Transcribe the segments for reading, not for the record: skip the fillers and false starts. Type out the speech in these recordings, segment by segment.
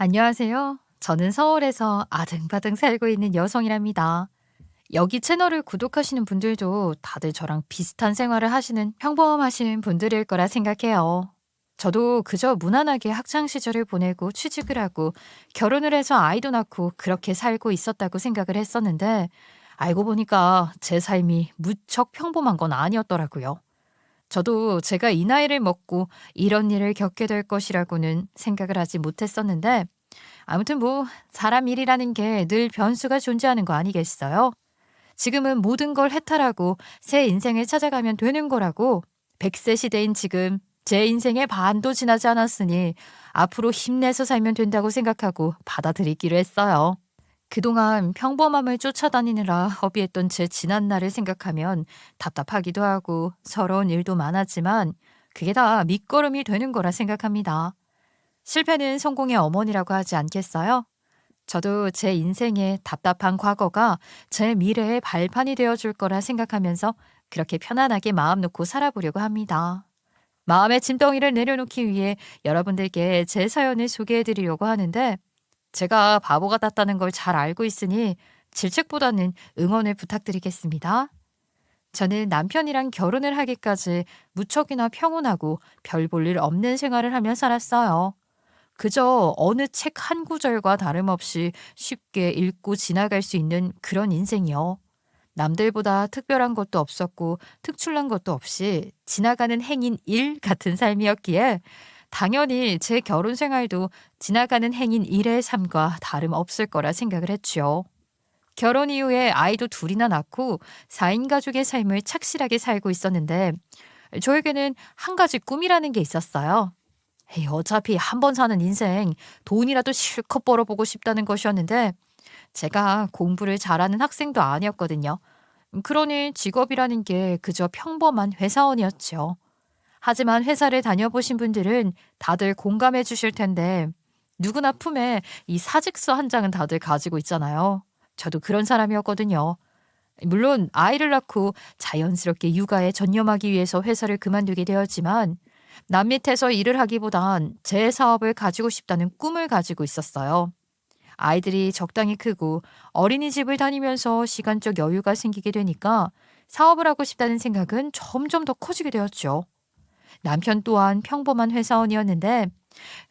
안녕하세요. 저는 서울에서 아등바등 살고 있는 여성이랍니다. 여기 채널을 구독하시는 분들도 다들 저랑 비슷한 생활을 하시는 평범하신 분들일 거라 생각해요. 저도 그저 무난하게 학창 시절을 보내고 취직을 하고 결혼을 해서 아이도 낳고 그렇게 살고 있었다고 생각을 했었는데 알고 보니까 제 삶이 무척 평범한 건 아니었더라고요. 저도 제가 이 나이를 먹고 이런 일을 겪게 될 것이라고는 생각을 하지 못했었는데 아무튼 뭐 사람 일이라는 게 늘 변수가 존재하는 거 아니겠어요? 지금은 모든 걸 해탈하고 새 인생을 찾아가면 되는 거라고 100세 시대인 지금 제 인생의 반도 지나지 않았으니 앞으로 힘내서 살면 된다고 생각하고 받아들이기로 했어요. 그동안 평범함을 쫓아다니느라 허비했던 제 지난 날을 생각하면 답답하기도 하고 서러운 일도 많았지만 그게 다 밑거름이 되는 거라 생각합니다. 실패는 성공의 어머니라고 하지 않겠어요? 저도 제 인생의 답답한 과거가 제 미래의 발판이 되어 줄 거라 생각하면서 그렇게 편안하게 마음 놓고 살아보려고 합니다. 마음의 짐덩이를 내려놓기 위해 여러분들께 제 사연을 소개해 드리려고 하는데 제가 바보 같았다는 걸 잘 알고 있으니 질책보다는 응원을 부탁드리겠습니다. 저는 남편이랑 결혼을 하기까지 무척이나 평온하고 별 볼 일 없는 생활을 하며 살았어요. 그저 어느 책 한 구절과 다름없이 쉽게 읽고 지나갈 수 있는 그런 인생이요. 남들보다 특별한 것도 없었고 특출난 것도 없이 지나가는 행인 일 같은 삶이었기에 당연히 제 결혼 생활도 지나가는 행인 일의 삶과 다름없을 거라 생각을 했죠. 결혼 이후에 아이도 둘이나 낳고 4인 가족의 삶을 착실하게 살고 있었는데 저에게는 한 가지 꿈이라는 게 있었어요. 에이, 어차피 한 번 사는 인생 돈이라도 실컷 벌어보고 싶다는 것이었는데 제가 공부를 잘하는 학생도 아니었거든요. 그러니 직업이라는 게 그저 평범한 회사원이었죠. 하지만 회사를 다녀보신 분들은 다들 공감해 주실 텐데 누구나 품에 이 사직서 한 장은 다들 가지고 있잖아요. 저도 그런 사람이었거든요. 물론 아이를 낳고 자연스럽게 육아에 전념하기 위해서 회사를 그만두게 되었지만 남 밑에서 일을 하기보단 제 사업을 가지고 싶다는 꿈을 가지고 있었어요. 아이들이 적당히 크고 어린이집을 다니면서 시간적 여유가 생기게 되니까 사업을 하고 싶다는 생각은 점점 더 커지게 되었죠. 남편 또한 평범한 회사원이었는데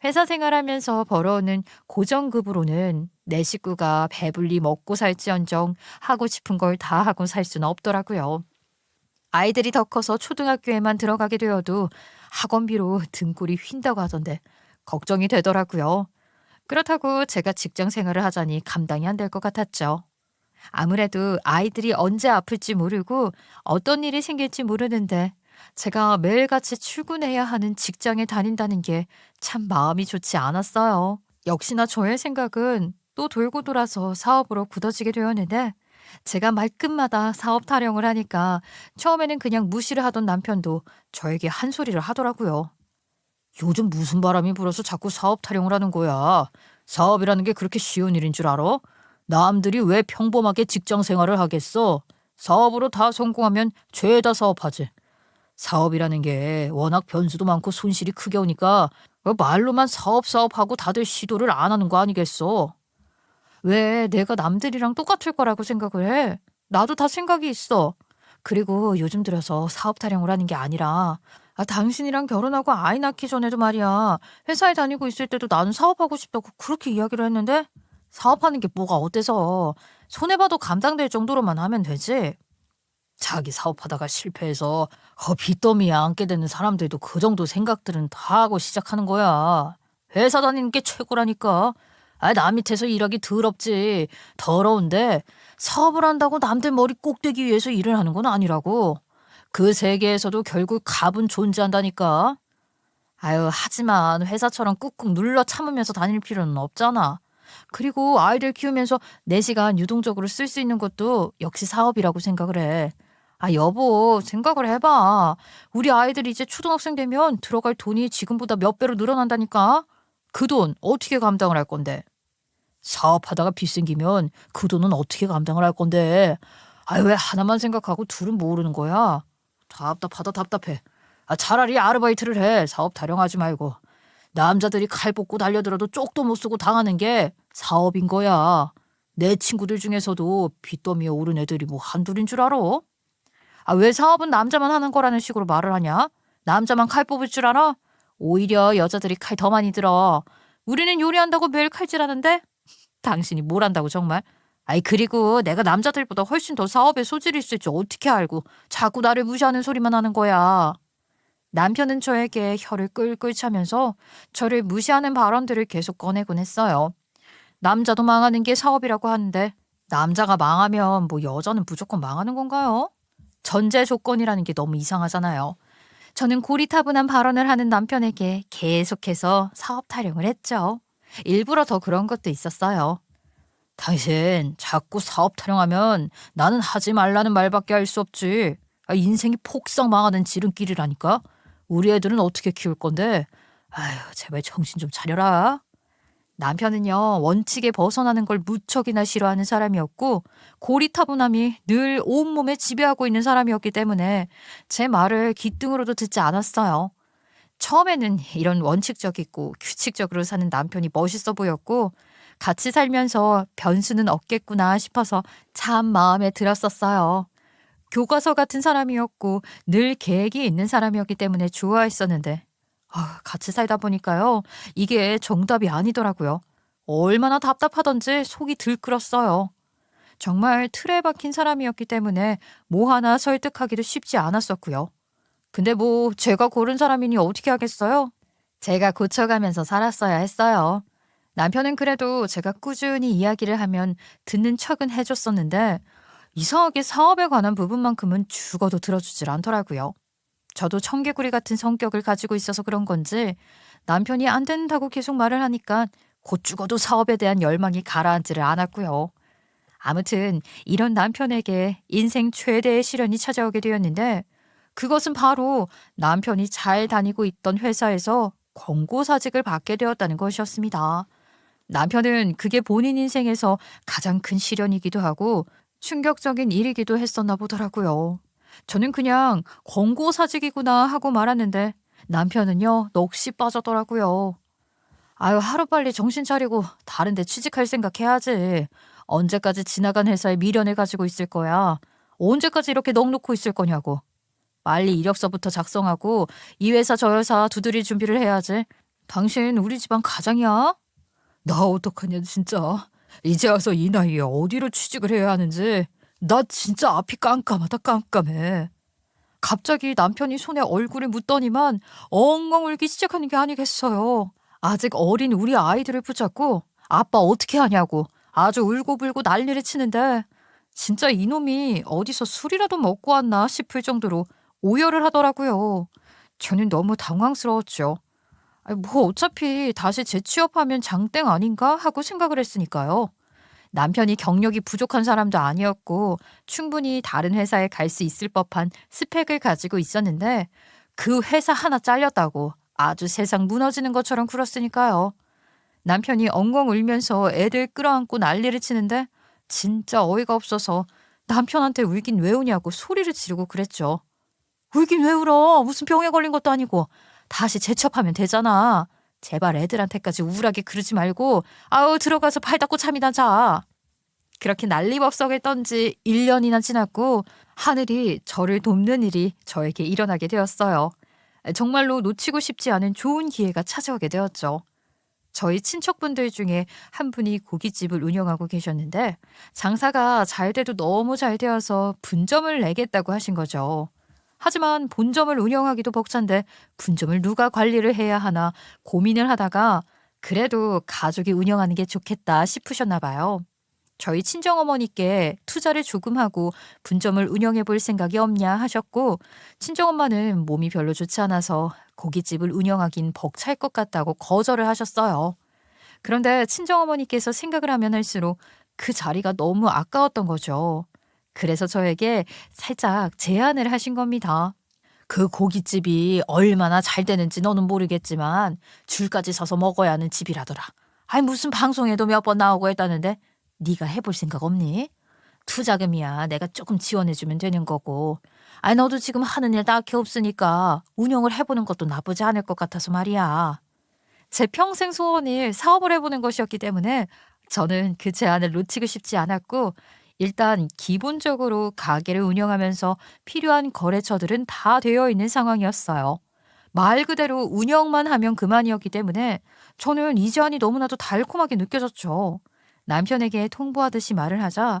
회사 생활하면서 벌어오는 고정급으로는 내 식구가 배불리 먹고 살지언정 하고 싶은 걸 다 하고 살 수는 없더라고요. 아이들이 더 커서 초등학교에만 들어가게 되어도 학원비로 등골이 휜다고 하던데 걱정이 되더라고요. 그렇다고 제가 직장 생활을 하자니 감당이 안 될 것 같았죠. 아무래도 아이들이 언제 아플지 모르고 어떤 일이 생길지 모르는데 제가 매일같이 출근해야 하는 직장에 다닌다는 게 참 마음이 좋지 않았어요. 역시나 저의 생각은 또 돌고 돌아서 사업으로 굳어지게 되었는데 제가 말끝마다 사업 타령을 하니까 처음에는 그냥 무시를 하던 남편도 저에게 한 소리를 하더라고요. 요즘 무슨 바람이 불어서 자꾸 사업 타령을 하는 거야. 사업이라는 게 그렇게 쉬운 일인 줄 알아? 남들이 왜 평범하게 직장 생활을 하겠어? 사업으로 다 성공하면 죄다 사업하지. 사업이라는 게 워낙 변수도 많고 손실이 크게 오니까 말로만 사업하고 다들 시도를 안 하는 거 아니겠어? 왜 내가 남들이랑 똑같을 거라고 생각을 해? 나도 다 생각이 있어. 그리고 요즘 들어서 사업 타령을 하는 게 아니라 당신이랑 결혼하고 아이 낳기 전에도 말이야. 회사에 다니고 있을 때도 나는 사업하고 싶다고 그렇게 이야기를 했는데 사업하는 게 뭐가 어때서 손해봐도 감당될 정도로만 하면 되지. 자기 사업하다가 실패해서 빚더미에 앉게 되는 사람들도 그 정도 생각들은 다 하고 시작하는 거야. 회사 다니는 게 최고라니까. 남 밑에서 일하기 더럽지. 더러운데 사업을 한다고 남들 머리 꼭대기 위해서 일을 하는 건 아니라고. 그 세계에서도 결국 갑은 존재한다니까. 하지만 회사처럼 꾹꾹 눌러 참으면서 다닐 필요는 없잖아. 그리고 아이들 키우면서 내 시간 유동적으로 쓸 수 있는 것도 역시 사업이라고 생각을 해. 여보, 생각을 해봐. 우리 아이들이 이제 초등학생 되면 들어갈 돈이 지금보다 몇 배로 늘어난다니까? 그 돈 어떻게 감당을 할 건데? 사업하다가 빚 생기면 그 돈은 어떻게 감당을 할 건데? 왜 하나만 생각하고 둘은 모르는 거야? 답답하다 답답해. 차라리 아르바이트를 해. 사업 타령하지 말고. 남자들이 칼 뽑고 달려들어도 쪽도 못 쓰고 당하는 게 사업인 거야. 내 친구들 중에서도 빚더미에 오른 애들이 뭐 한둘인 줄 알아? 왜 사업은 남자만 하는 거라는 식으로 말을 하냐? 남자만 칼 뽑을 줄 알아? 오히려 여자들이 칼 더 많이 들어. 우리는 요리한다고 매일 칼질하는데 당신이 뭘 한다고 정말? 그리고 내가 남자들보다 훨씬 더 사업에 소질이 있을 줄 어떻게 알고 자꾸 나를 무시하는 소리만 하는 거야. 남편은 저에게 혀를 끌끌 차면서 저를 무시하는 발언들을 계속 꺼내곤 했어요. 남자도 망하는 게 사업이라고 하는데 남자가 망하면 뭐 여자는 무조건 망하는 건가요? 전제 조건이라는 게 너무 이상하잖아요. 저는 고리타분한 발언을 하는 남편에게 계속해서 사업 타령을 했죠. 일부러 더 그런 것도 있었어요. 당신 자꾸 사업 타령하면 나는 하지 말라는 말밖에 할 수 없지. 인생이 폭삭 망하는 지름길이라니까. 우리 애들은 어떻게 키울 건데? 제발 정신 좀 차려라. 남편은요, 원칙에 벗어나는 걸 무척이나 싫어하는 사람이었고 고리타분함이 늘 온몸에 지배하고 있는 사람이었기 때문에 제 말을 귓등으로도 듣지 않았어요. 처음에는 이런 원칙적이고 규칙적으로 사는 남편이 멋있어 보였고 같이 살면서 변수는 없겠구나 싶어서 참 마음에 들었었어요. 교과서 같은 사람이었고 늘 계획이 있는 사람이었기 때문에 좋아했었는데 같이 살다 보니까요. 이게 정답이 아니더라고요. 얼마나 답답하던지 속이 들끓었어요. 정말 틀에 박힌 사람이었기 때문에 뭐 하나 설득하기도 쉽지 않았었고요. 근데 뭐 제가 고른 사람이니 어떻게 하겠어요? 제가 고쳐가면서 살았어야 했어요. 남편은 그래도 제가 꾸준히 이야기를 하면 듣는 척은 해줬었는데 이상하게 사업에 관한 부분만큼은 죽어도 들어주질 않더라고요. 저도 청개구리 같은 성격을 가지고 있어서 그런 건지 남편이 안 된다고 계속 말을 하니까 곧 죽어도 사업에 대한 열망이 가라앉지를 않았고요. 아무튼 이런 남편에게 인생 최대의 시련이 찾아오게 되었는데 그것은 바로 남편이 잘 다니고 있던 회사에서 권고사직을 받게 되었다는 것이었습니다. 남편은 그게 본인 인생에서 가장 큰 시련이기도 하고 충격적인 일이기도 했었나 보더라고요. 저는 그냥 권고사직이구나 하고 말았는데 남편은요 넋이 빠졌더라고요. 하루빨리 정신 차리고 다른 데 취직할 생각해야지. 언제까지 지나간 회사에 미련을 가지고 있을 거야. 언제까지 이렇게 넋 놓고 있을 거냐고. 빨리 이력서부터 작성하고 이 회사 저 회사 두드릴 준비를 해야지. 당신 우리 집안 가장이야? 나 어떡하냐 진짜. 이제 와서 이 나이에 어디로 취직을 해야 하는지 나 진짜 앞이 깜깜하다 깜깜해. 갑자기 남편이 손에 얼굴을 묻더니만 엉엉 울기 시작하는 게 아니겠어요. 아직 어린 우리 아이들을 붙잡고 아빠 어떻게 하냐고 아주 울고불고 난리를 치는데 진짜 이놈이 어디서 술이라도 먹고 왔나 싶을 정도로 오열을 하더라고요. 저는 너무 당황스러웠죠. 뭐 어차피 다시 재취업하면 장땡 아닌가 하고 생각을 했으니까요. 남편이 경력이 부족한 사람도 아니었고 충분히 다른 회사에 갈 수 있을 법한 스펙을 가지고 있었는데 그 회사 하나 잘렸다고 아주 세상 무너지는 것처럼 굴었으니까요. 남편이 엉엉 울면서 애들 끌어안고 난리를 치는데 진짜 어이가 없어서 남편한테 울긴 왜 우냐고 소리를 지르고 그랬죠. 울긴 왜 울어? 무슨 병에 걸린 것도 아니고 다시 재취업하면 되잖아. 제발 애들한테까지 우울하게 그러지 말고 들어가서 발 닦고 잠이나 자. 그렇게 난리법석을 떤 지 1년이나 지났고 하늘이 저를 돕는 일이 저에게 일어나게 되었어요. 정말로 놓치고 싶지 않은 좋은 기회가 찾아오게 되었죠. 저희 친척분들 중에 한 분이 고깃집을 운영하고 계셨는데 장사가 잘 돼도 너무 잘 되어서 분점을 내겠다고 하신 거죠. 하지만 본점을 운영하기도 벅찬데 분점을 누가 관리를 해야 하나 고민을 하다가 그래도 가족이 운영하는 게 좋겠다 싶으셨나 봐요. 저희 친정어머니께 투자를 조금 하고 분점을 운영해 볼 생각이 없냐 하셨고 친정엄마는 몸이 별로 좋지 않아서 고깃집을 운영하긴 벅찰 것 같다고 거절을 하셨어요. 그런데 친정어머니께서 생각을 하면 할수록 그 자리가 너무 아까웠던 거죠. 그래서 저에게 살짝 제안을 하신 겁니다. 그 고깃집이 얼마나 잘 되는지 너는 모르겠지만 줄까지 서서 먹어야 하는 집이라더라. 무슨 방송에도 몇 번 나오고 했다는데 네가 해볼 생각 없니? 투자금이야 내가 조금 지원해주면 되는 거고. 너도 지금 하는 일 딱히 없으니까 운영을 해보는 것도 나쁘지 않을 것 같아서 말이야. 제 평생 소원이 사업을 해보는 것이었기 때문에 저는 그 제안을 놓치고 싶지 않았고, 일단 기본적으로 가게를 운영하면서 필요한 거래처들은 다 되어 있는 상황이었어요. 말 그대로 운영만 하면 그만이었기 때문에 저는 이 제안이 너무나도 달콤하게 느껴졌죠. 남편에게 통보하듯이 말을 하자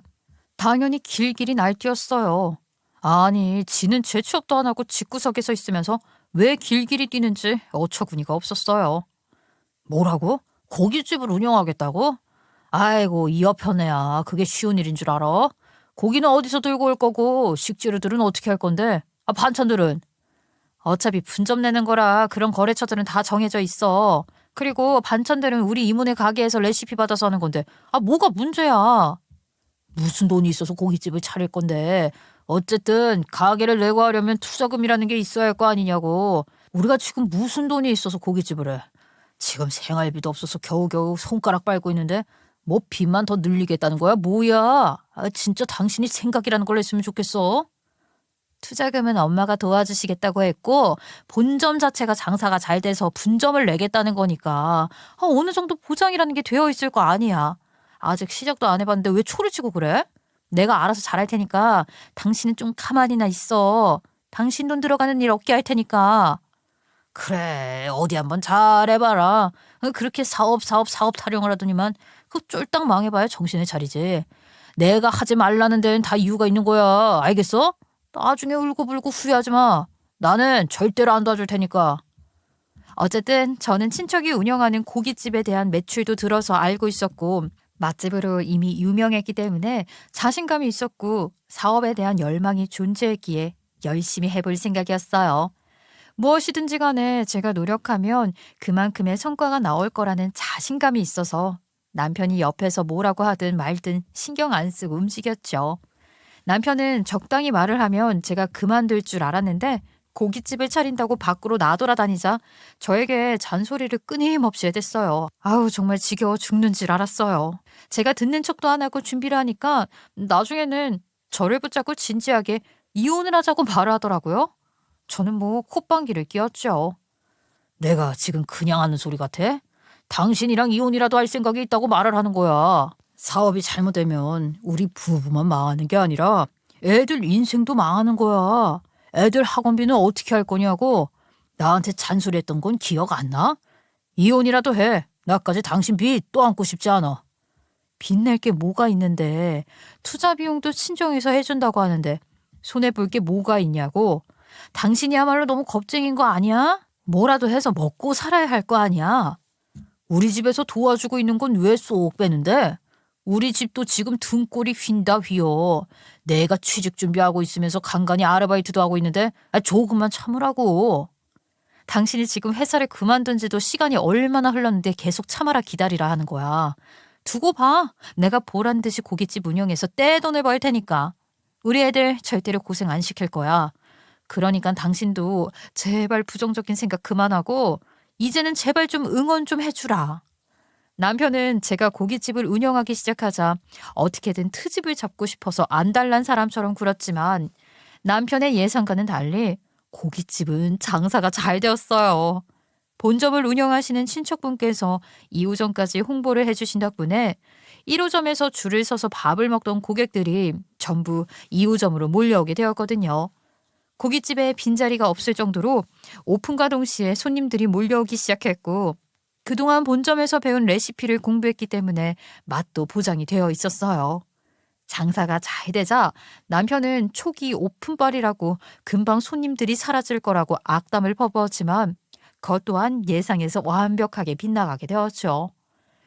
당연히 길길이 날뛰었어요. 아니, 지는 제 취업도 안 하고 집구석에 서 있으면서 왜 길길이 뛰는지 어처구니가 없었어요. 뭐라고? 고깃집을 운영하겠다고? 아이고, 이 여편애야. 그게 쉬운 일인 줄 알아? 고기는 어디서 들고 올 거고 식재료들은 어떻게 할 건데? 아, 반찬들은? 어차피 분점 내는 거라 그런 거래처들은 다 정해져 있어. 그리고 반찬들은 우리 이모네 가게에서 레시피 받아서 하는 건데, 아, 뭐가 문제야? 무슨 돈이 있어서 고깃집을 차릴 건데. 어쨌든 가게를 내고 하려면 투자금이라는 게 있어야 할 거 아니냐고. 우리가 지금 무슨 돈이 있어서 고깃집을 해. 지금 생활비도 없어서 겨우겨우 손가락 빨고 있는데 뭐 빚만 더 늘리겠다는 거야? 뭐야? 아, 진짜 당신이 생각이라는 걸 했으면 좋겠어. 투자금은 엄마가 도와주시겠다고 했고, 본점 자체가 장사가 잘 돼서 분점을 내겠다는 거니까 어느 정도 보장이라는 게 되어 있을 거 아니야. 아직 시작도 안 해봤는데 왜 초를 치고 그래? 내가 알아서 잘할 테니까 당신은 좀 가만히나 있어. 당신 돈 들어가는 일 없게 할 테니까. 그래, 어디 한번 잘해봐라. 그렇게 사업 타령을 하더니만 그 쫄딱 망해봐야 정신을 차리지. 내가 하지 말라는 데는 다 이유가 있는 거야. 알겠어? 나중에 울고불고 후회하지 마. 나는 절대로 안 도와줄 테니까. 어쨌든 저는 친척이 운영하는 고깃집에 대한 매출도 들어서 알고 있었고, 맛집으로 이미 유명했기 때문에 자신감이 있었고, 사업에 대한 열망이 존재했기에 열심히 해볼 생각이었어요. 무엇이든지 간에 제가 노력하면 그만큼의 성과가 나올 거라는 자신감이 있어서 남편이 옆에서 뭐라고 하든 말든 신경 안 쓰고 움직였죠. 남편은 적당히 말을 하면 제가 그만둘 줄 알았는데, 고깃집을 차린다고 밖으로 나돌아다니자 저에게 잔소리를 끊임없이 해댔어요. 아우, 정말 지겨워 죽는 줄 알았어요. 제가 듣는 척도 안 하고 준비를 하니까 나중에는 저를 붙잡고 진지하게 이혼을 하자고 말을 하더라고요. 저는 뭐 콧방귀를 뀌었죠. 내가 지금 그냥 하는 소리 같아? 당신이랑 이혼이라도 할 생각이 있다고 말을 하는 거야. 사업이 잘못되면 우리 부부만 망하는 게 아니라 애들 인생도 망하는 거야. 애들 학원비는 어떻게 할 거냐고. 나한테 잔소리했던 건 기억 안 나? 이혼이라도 해. 나까지 당신 빚 또 안고 싶지 않아. 빚낼 게 뭐가 있는데. 투자 비용도 친정에서 해준다고 하는데 손해볼 게 뭐가 있냐고. 당신이야말로 너무 겁쟁인 거 아니야? 뭐라도 해서 먹고 살아야 할 거 아니야. 우리 집에서 도와주고 있는 건 왜 쏙 빼는데? 우리 집도 지금 등골이 휜다 휘어. 내가 취직 준비하고 있으면서 간간히 아르바이트도 하고 있는데 조금만 참으라고. 당신이 지금 회사를 그만둔 지도 시간이 얼마나 흘렀는데 계속 참아라 기다리라 하는 거야. 두고 봐. 내가 보란 듯이 고깃집 운영해서 떼돈을 벌 테니까. 우리 애들 절대로 고생 안 시킬 거야. 그러니까 당신도 제발 부정적인 생각 그만하고 이제는 제발 좀 응원 좀 해주라. 남편은 제가 고깃집을 운영하기 시작하자 어떻게든 트집을 잡고 싶어서 안달난 사람처럼 굴었지만, 남편의 예상과는 달리 고깃집은 장사가 잘 되었어요. 본점을 운영하시는 친척분께서 2호점까지 홍보를 해주신 덕분에 1호점에서 줄을 서서 밥을 먹던 고객들이 전부 2호점으로 몰려오게 되었거든요. 고깃집에 빈자리가 없을 정도로 오픈과 동시에 손님들이 몰려오기 시작했고, 그동안 본점에서 배운 레시피를 공부했기 때문에 맛도 보장이 되어 있었어요. 장사가 잘 되자 남편은 초기 오픈빨이라고 금방 손님들이 사라질 거라고 악담을 퍼부었지만, 그것 또한 예상에서 완벽하게 빗나가게 되었죠.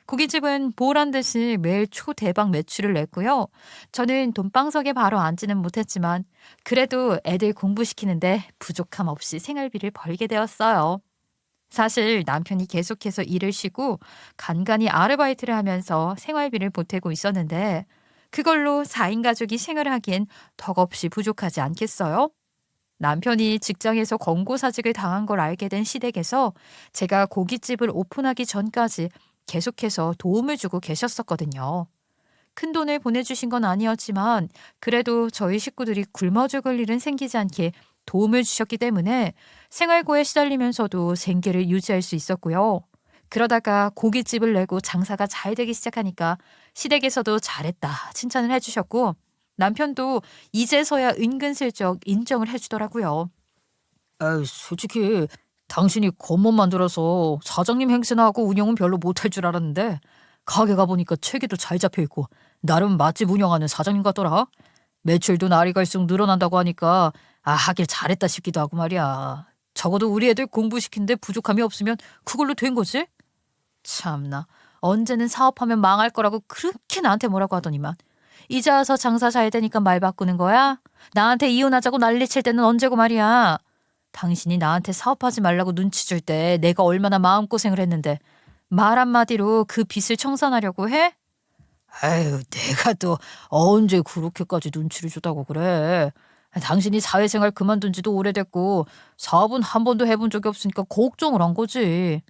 고깃집은 보란 듯이 매일 초대박 매출을 냈고요. 저는 돈방석에 바로 앉지는 못했지만 그래도 애들 공부시키는데 부족함 없이 생활비를 벌게 되었어요. 사실 남편이 계속해서 일을 쉬고 간간히 아르바이트를 하면서 생활비를 보태고 있었는데, 그걸로 4인 가족이 생활하기엔 덕없이 부족하지 않겠어요? 남편이 직장에서 권고사직을 당한 걸 알게 된 시댁에서 제가 고깃집을 오픈하기 전까지 계속해서 도움을 주고 계셨었거든요. 큰돈을 보내주신 건 아니었지만 그래도 저희 식구들이 굶어 죽을 일은 생기지 않게 도움을 주셨기 때문에 생활고에 시달리면서도 생계를 유지할 수 있었고요. 그러다가 고깃집을 내고 장사가 잘 되기 시작하니까 시댁에서도 잘했다 칭찬을 해주셨고 남편도 이제서야 은근슬쩍 인정을 해주더라고요. 에이, 솔직히 당신이 겉멋만 들어서 사장님 행세나 하고 운영은 별로 못할 줄 알았는데 가게 가보니까 체계도 잘 잡혀있고 나름 맛집 운영하는 사장님 같더라. 매출도 날이 갈수록 늘어난다고 하니까 하길 잘했다 싶기도 하고 말이야. 적어도 우리 애들 공부시키는데 부족함이 없으면 그걸로 된 거지? 참나, 언제는 사업하면 망할 거라고 그렇게 나한테 뭐라고 하더니만 이제 와서 장사 잘 되니까 말 바꾸는 거야? 나한테 이혼하자고 난리칠 때는 언제고 말이야. 당신이 나한테 사업하지 말라고 눈치 줄 때 내가 얼마나 마음고생을 했는데 말 한마디로 그 빚을 청산하려고 해? 아유, 내가 또 언제 그렇게까지 눈치를 주다고 그래. 당신이 사회생활 그만둔 지도 오래됐고 사업은 한 번도 해본 적이 없으니까 걱정을 한 거지.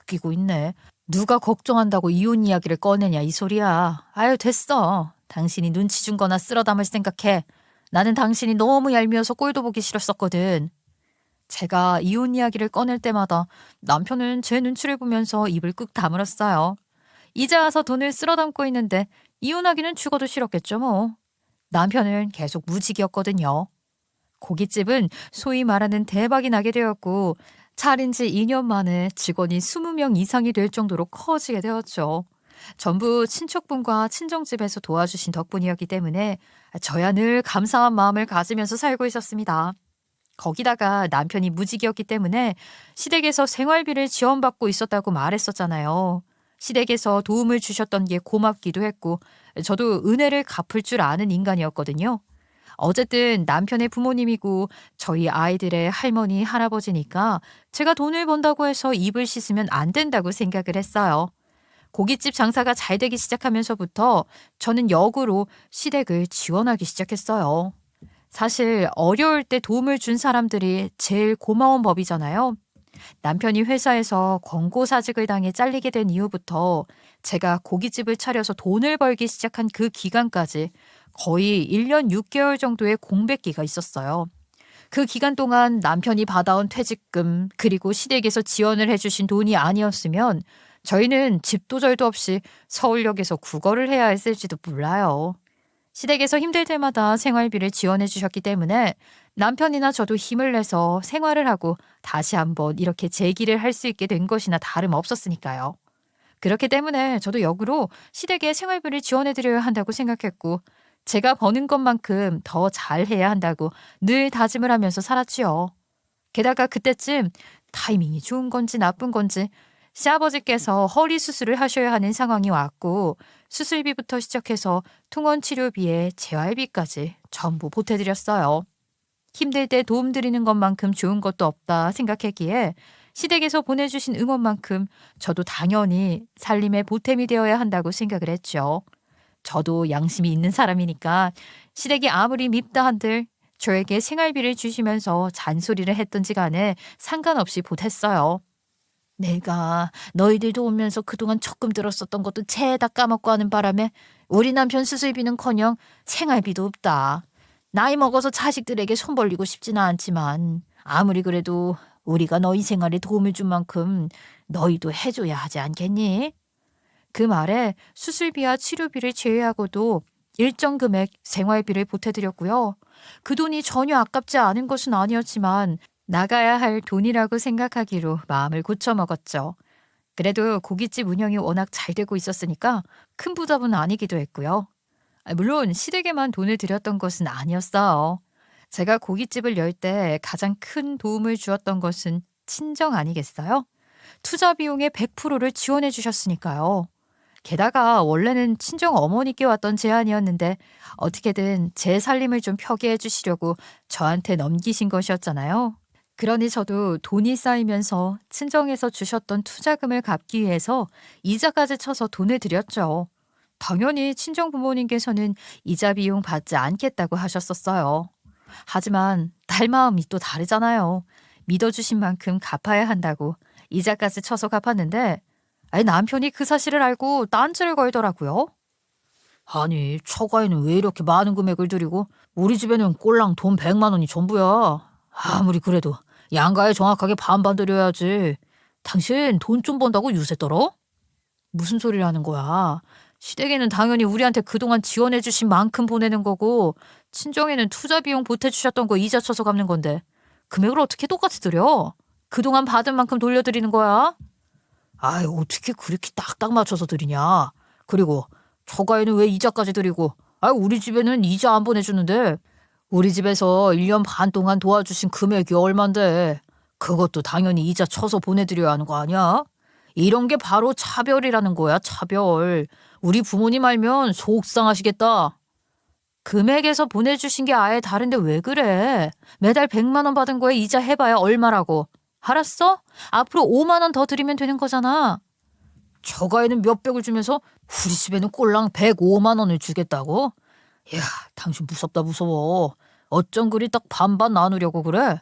웃기고 있네. 누가 걱정한다고 이혼 이야기를 꺼내냐 이 소리야. 아유, 됐어. 당신이 눈치 준 거나 쓸어 담을 생각해. 나는 당신이 너무 얄미워서 꼴도 보기 싫었었거든. 제가 이혼 이야기를 꺼낼 때마다 남편은 제 눈치를 보면서 입을 꾹 다물었어요. 이제 와서 돈을 쓸어 담고 있는데 이혼하기는 죽어도 싫었겠죠 뭐. 남편은 계속 무직이었거든요. 고깃집은 소위 말하는 대박이 나게 되었고 차린 지 2년 만에 직원이 20명 이상이 될 정도로 커지게 되었죠. 전부 친척분과 친정집에서 도와주신 덕분이었기 때문에 저야 늘 감사한 마음을 가지면서 살고 있었습니다. 거기다가 남편이 무직이었기 때문에 시댁에서 생활비를 지원받고 있었다고 말했었잖아요. 시댁에서 도움을 주셨던 게 고맙기도 했고 저도 은혜를 갚을 줄 아는 인간이었거든요. 어쨌든 남편의 부모님이고 저희 아이들의 할머니, 할아버지니까 제가 돈을 번다고 해서 입을 씻으면 안 된다고 생각을 했어요. 고깃집 장사가 잘 되기 시작하면서부터 저는 역으로 시댁을 지원하기 시작했어요. 사실 어려울 때 도움을 준 사람들이 제일 고마운 법이잖아요. 남편이 회사에서 권고사직을 당해 잘리게 된 이후부터 제가 고깃집을 차려서 돈을 벌기 시작한 그 기간까지 거의 1년 6개월 정도의 공백기가 있었어요. 그 기간 동안 남편이 받아온 퇴직금 그리고 시댁에서 지원을 해주신 돈이 아니었으면 저희는 집도 절도 없이 서울역에서 구걸을 해야 했을지도 몰라요. 시댁에서 힘들 때마다 생활비를 지원해 주셨기 때문에 남편이나 저도 힘을 내서 생활을 하고 다시 한번 이렇게 재기를 할 수 있게 된 것이나 다름없었으니까요. 그렇기 때문에 저도 역으로 시댁에 생활비를 지원해 드려야 한다고 생각했고 제가 버는 것만큼 더 잘해야 한다고 늘 다짐을 하면서 살았지요. 게다가 그때쯤 타이밍이 좋은 건지 나쁜 건지 시아버지께서 허리 수술을 하셔야 하는 상황이 왔고 수술비부터 시작해서 통원 치료비에 재활비까지 전부 보태드렸어요. 힘들 때 도움드리는 것만큼 좋은 것도 없다 생각했기에 시댁에서 보내주신 응원만큼 저도 당연히 살림에 보탬이 되어야 한다고 생각을 했죠. 저도 양심이 있는 사람이니까 시댁이 아무리 밉다 한들 저에게 생활비를 주시면서 잔소리를 했던지 간에 상관없이 보탰어요. 내가 너희들 도우면서 그동안 적금 들었었던 것도 죄다 까먹고 하는 바람에 우리 남편 수술비는커녕 생활비도 없다. 나이 먹어서 자식들에게 손 벌리고 싶지는 않지만 아무리 그래도 우리가 너희 생활에 도움을 준 만큼 너희도 해줘야 하지 않겠니? 그 말에 수술비와 치료비를 제외하고도 일정 금액 생활비를 보태드렸고요. 그 돈이 전혀 아깝지 않은 것은 아니었지만 나가야 할 돈이라고 생각하기로 마음을 고쳐먹었죠. 그래도 고깃집 운영이 워낙 잘 되고 있었으니까 큰 부담은 아니기도 했고요. 물론 시댁에만 돈을 들였던 것은 아니었어요. 제가 고깃집을 열 때 가장 큰 도움을 주었던 것은 친정 아니겠어요? 투자 비용의 100%를 지원해 주셨으니까요. 게다가 원래는 친정 어머니께 왔던 제안이었는데 어떻게든 제 살림을 좀 펴게 해주시려고 저한테 넘기신 것이었잖아요. 그러니 저도 돈이 쌓이면서 친정에서 주셨던 투자금을 갚기 위해서 이자까지 쳐서 돈을 드렸죠. 당연히 친정 부모님께서는 이자 비용 받지 않겠다고 하셨었어요. 하지만 딸 마음이 또 다르잖아요. 믿어주신 만큼 갚아야 한다고 이자까지 쳐서 갚았는데 남편이 그 사실을 알고 딴지를 걸더라고요. 아니, 처가에는 왜 이렇게 많은 금액을 들이고 우리 집에는 꼴랑 돈 100만 원이 전부야. 아무리 그래도 양가에 정확하게 반반 드려야지. 당신 돈 좀 번다고 유세 떨어? 무슨 소리를 하는 거야? 시댁에는 당연히 우리한테 그동안 지원해 주신 만큼 보내는 거고 친정에는 투자 비용 보태주셨던 거 이자 쳐서 갚는 건데 금액을 어떻게 똑같이 드려? 그동안 받은 만큼 돌려드리는 거야? 아이, 어떻게 그렇게 딱딱 맞춰서 드리냐? 그리고 처가에는 왜 이자까지 드리고 우리 집에는 이자 안 보내주는데 우리 집에서 1년 반 동안 도와주신 금액이 얼만데 그것도 당연히 이자 쳐서 보내드려야 하는 거 아니야? 이런 게 바로 차별이라는 거야, 차별. 우리 부모님 알면 속상하시겠다. 금액에서 보내주신 게 아예 다른데 왜 그래? 매달 100만 원 받은 거에 이자 해봐야 얼마라고. 알았어? 앞으로 5만 원 더 드리면 되는 거잖아. 저가에는 몇백을 주면서 우리 집에는 꼴랑 105만 원을 주겠다고? 이야, 당신 무섭다 무서워. 어쩜 그리 딱 반반 나누려고 그래?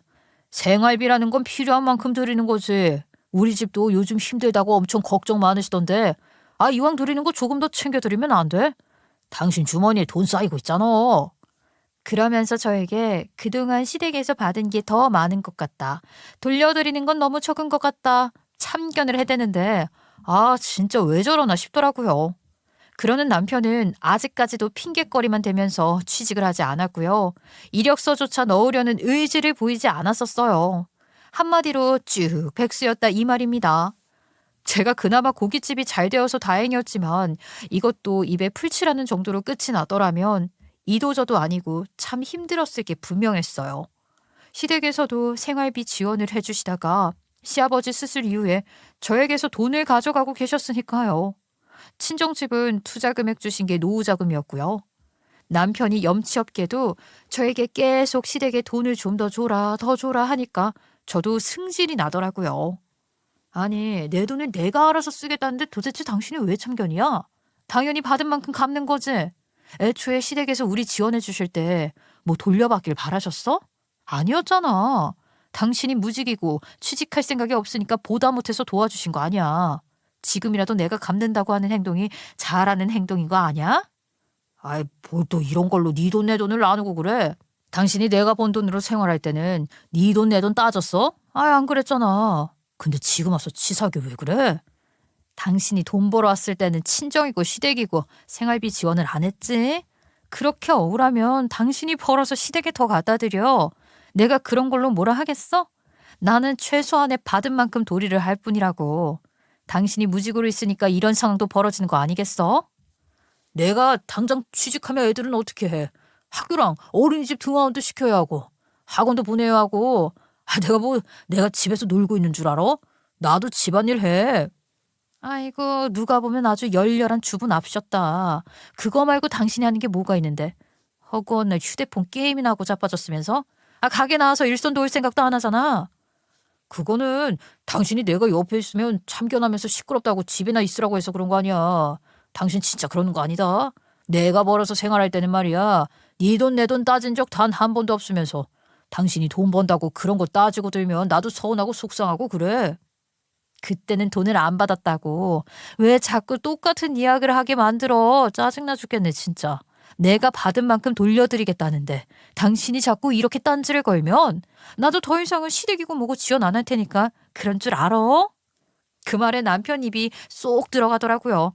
생활비라는 건 필요한 만큼 드리는 거지. 우리 집도 요즘 힘들다고 엄청 걱정 많으시던데 이왕 드리는 거 조금 더 챙겨드리면 안 돼? 당신 주머니에 돈 쌓이고 있잖아. 그러면서 저에게 그동안 시댁에서 받은 게 더 많은 것 같다. 돌려드리는 건 너무 적은 것 같다. 참견을 해대는데 진짜 왜 저러나 싶더라고요. 그러는 남편은 아직까지도 핑곗거리만 대면서 취직을 하지 않았고요. 이력서조차 넣으려는 의지를 보이지 않았었어요. 한마디로 쭉 백수였다 이 말입니다. 제가 그나마 고깃집이 잘 되어서 다행이었지만 이것도 입에 풀칠하는 정도로 끝이 나더라면 이도저도 아니고 참 힘들었을 게 분명했어요. 시댁에서도 생활비 지원을 해주시다가 시아버지 수술 이후에 저에게서 돈을 가져가고 계셨으니까요. 친정집은 투자 금액 주신 게 노후 자금이었고요. 남편이 염치 없게도 저에게 계속 시댁에 돈을 좀 더 줘라, 더 줘라 하니까 저도 승질이 나더라고요. 아니, 내 돈을 내가 알아서 쓰겠다는데 도대체 당신이 왜 참견이야? 당연히 받은 만큼 갚는 거지. 애초에 시댁에서 우리 지원해 주실 때 뭐 돌려받길 바라셨어? 아니었잖아. 당신이 무직이고 취직할 생각이 없으니까 보다 못해서 도와주신 거 아니야. 지금이라도 내가 갚는다고 하는 행동이 잘하는 행동인 거 아니야? 뭘 또 이런 걸로 네 돈 내 돈을 나누고 그래? 당신이 내가 번 돈으로 생활할 때는 네 돈 내 돈 따졌어? 안 그랬잖아. 근데 지금 와서 치사하게 왜 그래? 당신이 돈 벌어 왔을 때는 친정이고 시댁이고 생활비 지원을 안 했지? 그렇게 억울하면 당신이 벌어서 시댁에 더 갖다 드려. 내가 그런 걸로 뭐라 하겠어? 나는 최소한의 받은 만큼 도리를 할 뿐이라고. 당신이 무직으로 있으니까 이런 상황도 벌어지는 거 아니겠어? 내가 당장 취직하면 애들은 어떻게 해? 학교랑 어린이집 등하원도 시켜야 하고 학원도 보내야 하고 내가 집에서 놀고 있는 줄 알아? 나도 집안일 해. 아이고, 누가 보면 아주 열렬한 주부 납셨다. 그거 말고 당신이 하는 게 뭐가 있는데. 허구한 휴대폰 게임이나 하고 자빠졌으면서 가게 나와서 일손 도울 생각도 안 하잖아. 그거는 당신이 내가 옆에 있으면 참견하면서 시끄럽다고 집에나 있으라고 해서 그런 거 아니야. 당신 진짜 그러는 거 아니다. 내가 벌어서 생활할 때는 말이야. 네 돈 내 돈 따진 적 단 한 번도 없으면서 당신이 돈 번다고 그런 거 따지고 들면 나도 서운하고 속상하고 그래. 그때는 돈을 안 받았다고. 왜 자꾸 똑같은 이야기를 하게 만들어. 짜증나 죽겠네 진짜. 내가 받은 만큼 돌려드리겠다는데 당신이 자꾸 이렇게 딴지를 걸면 나도 더 이상은 시댁이고 뭐고 지원 안 할 테니까 그런 줄 알아? 그 말에 남편 입이 쏙 들어가더라고요.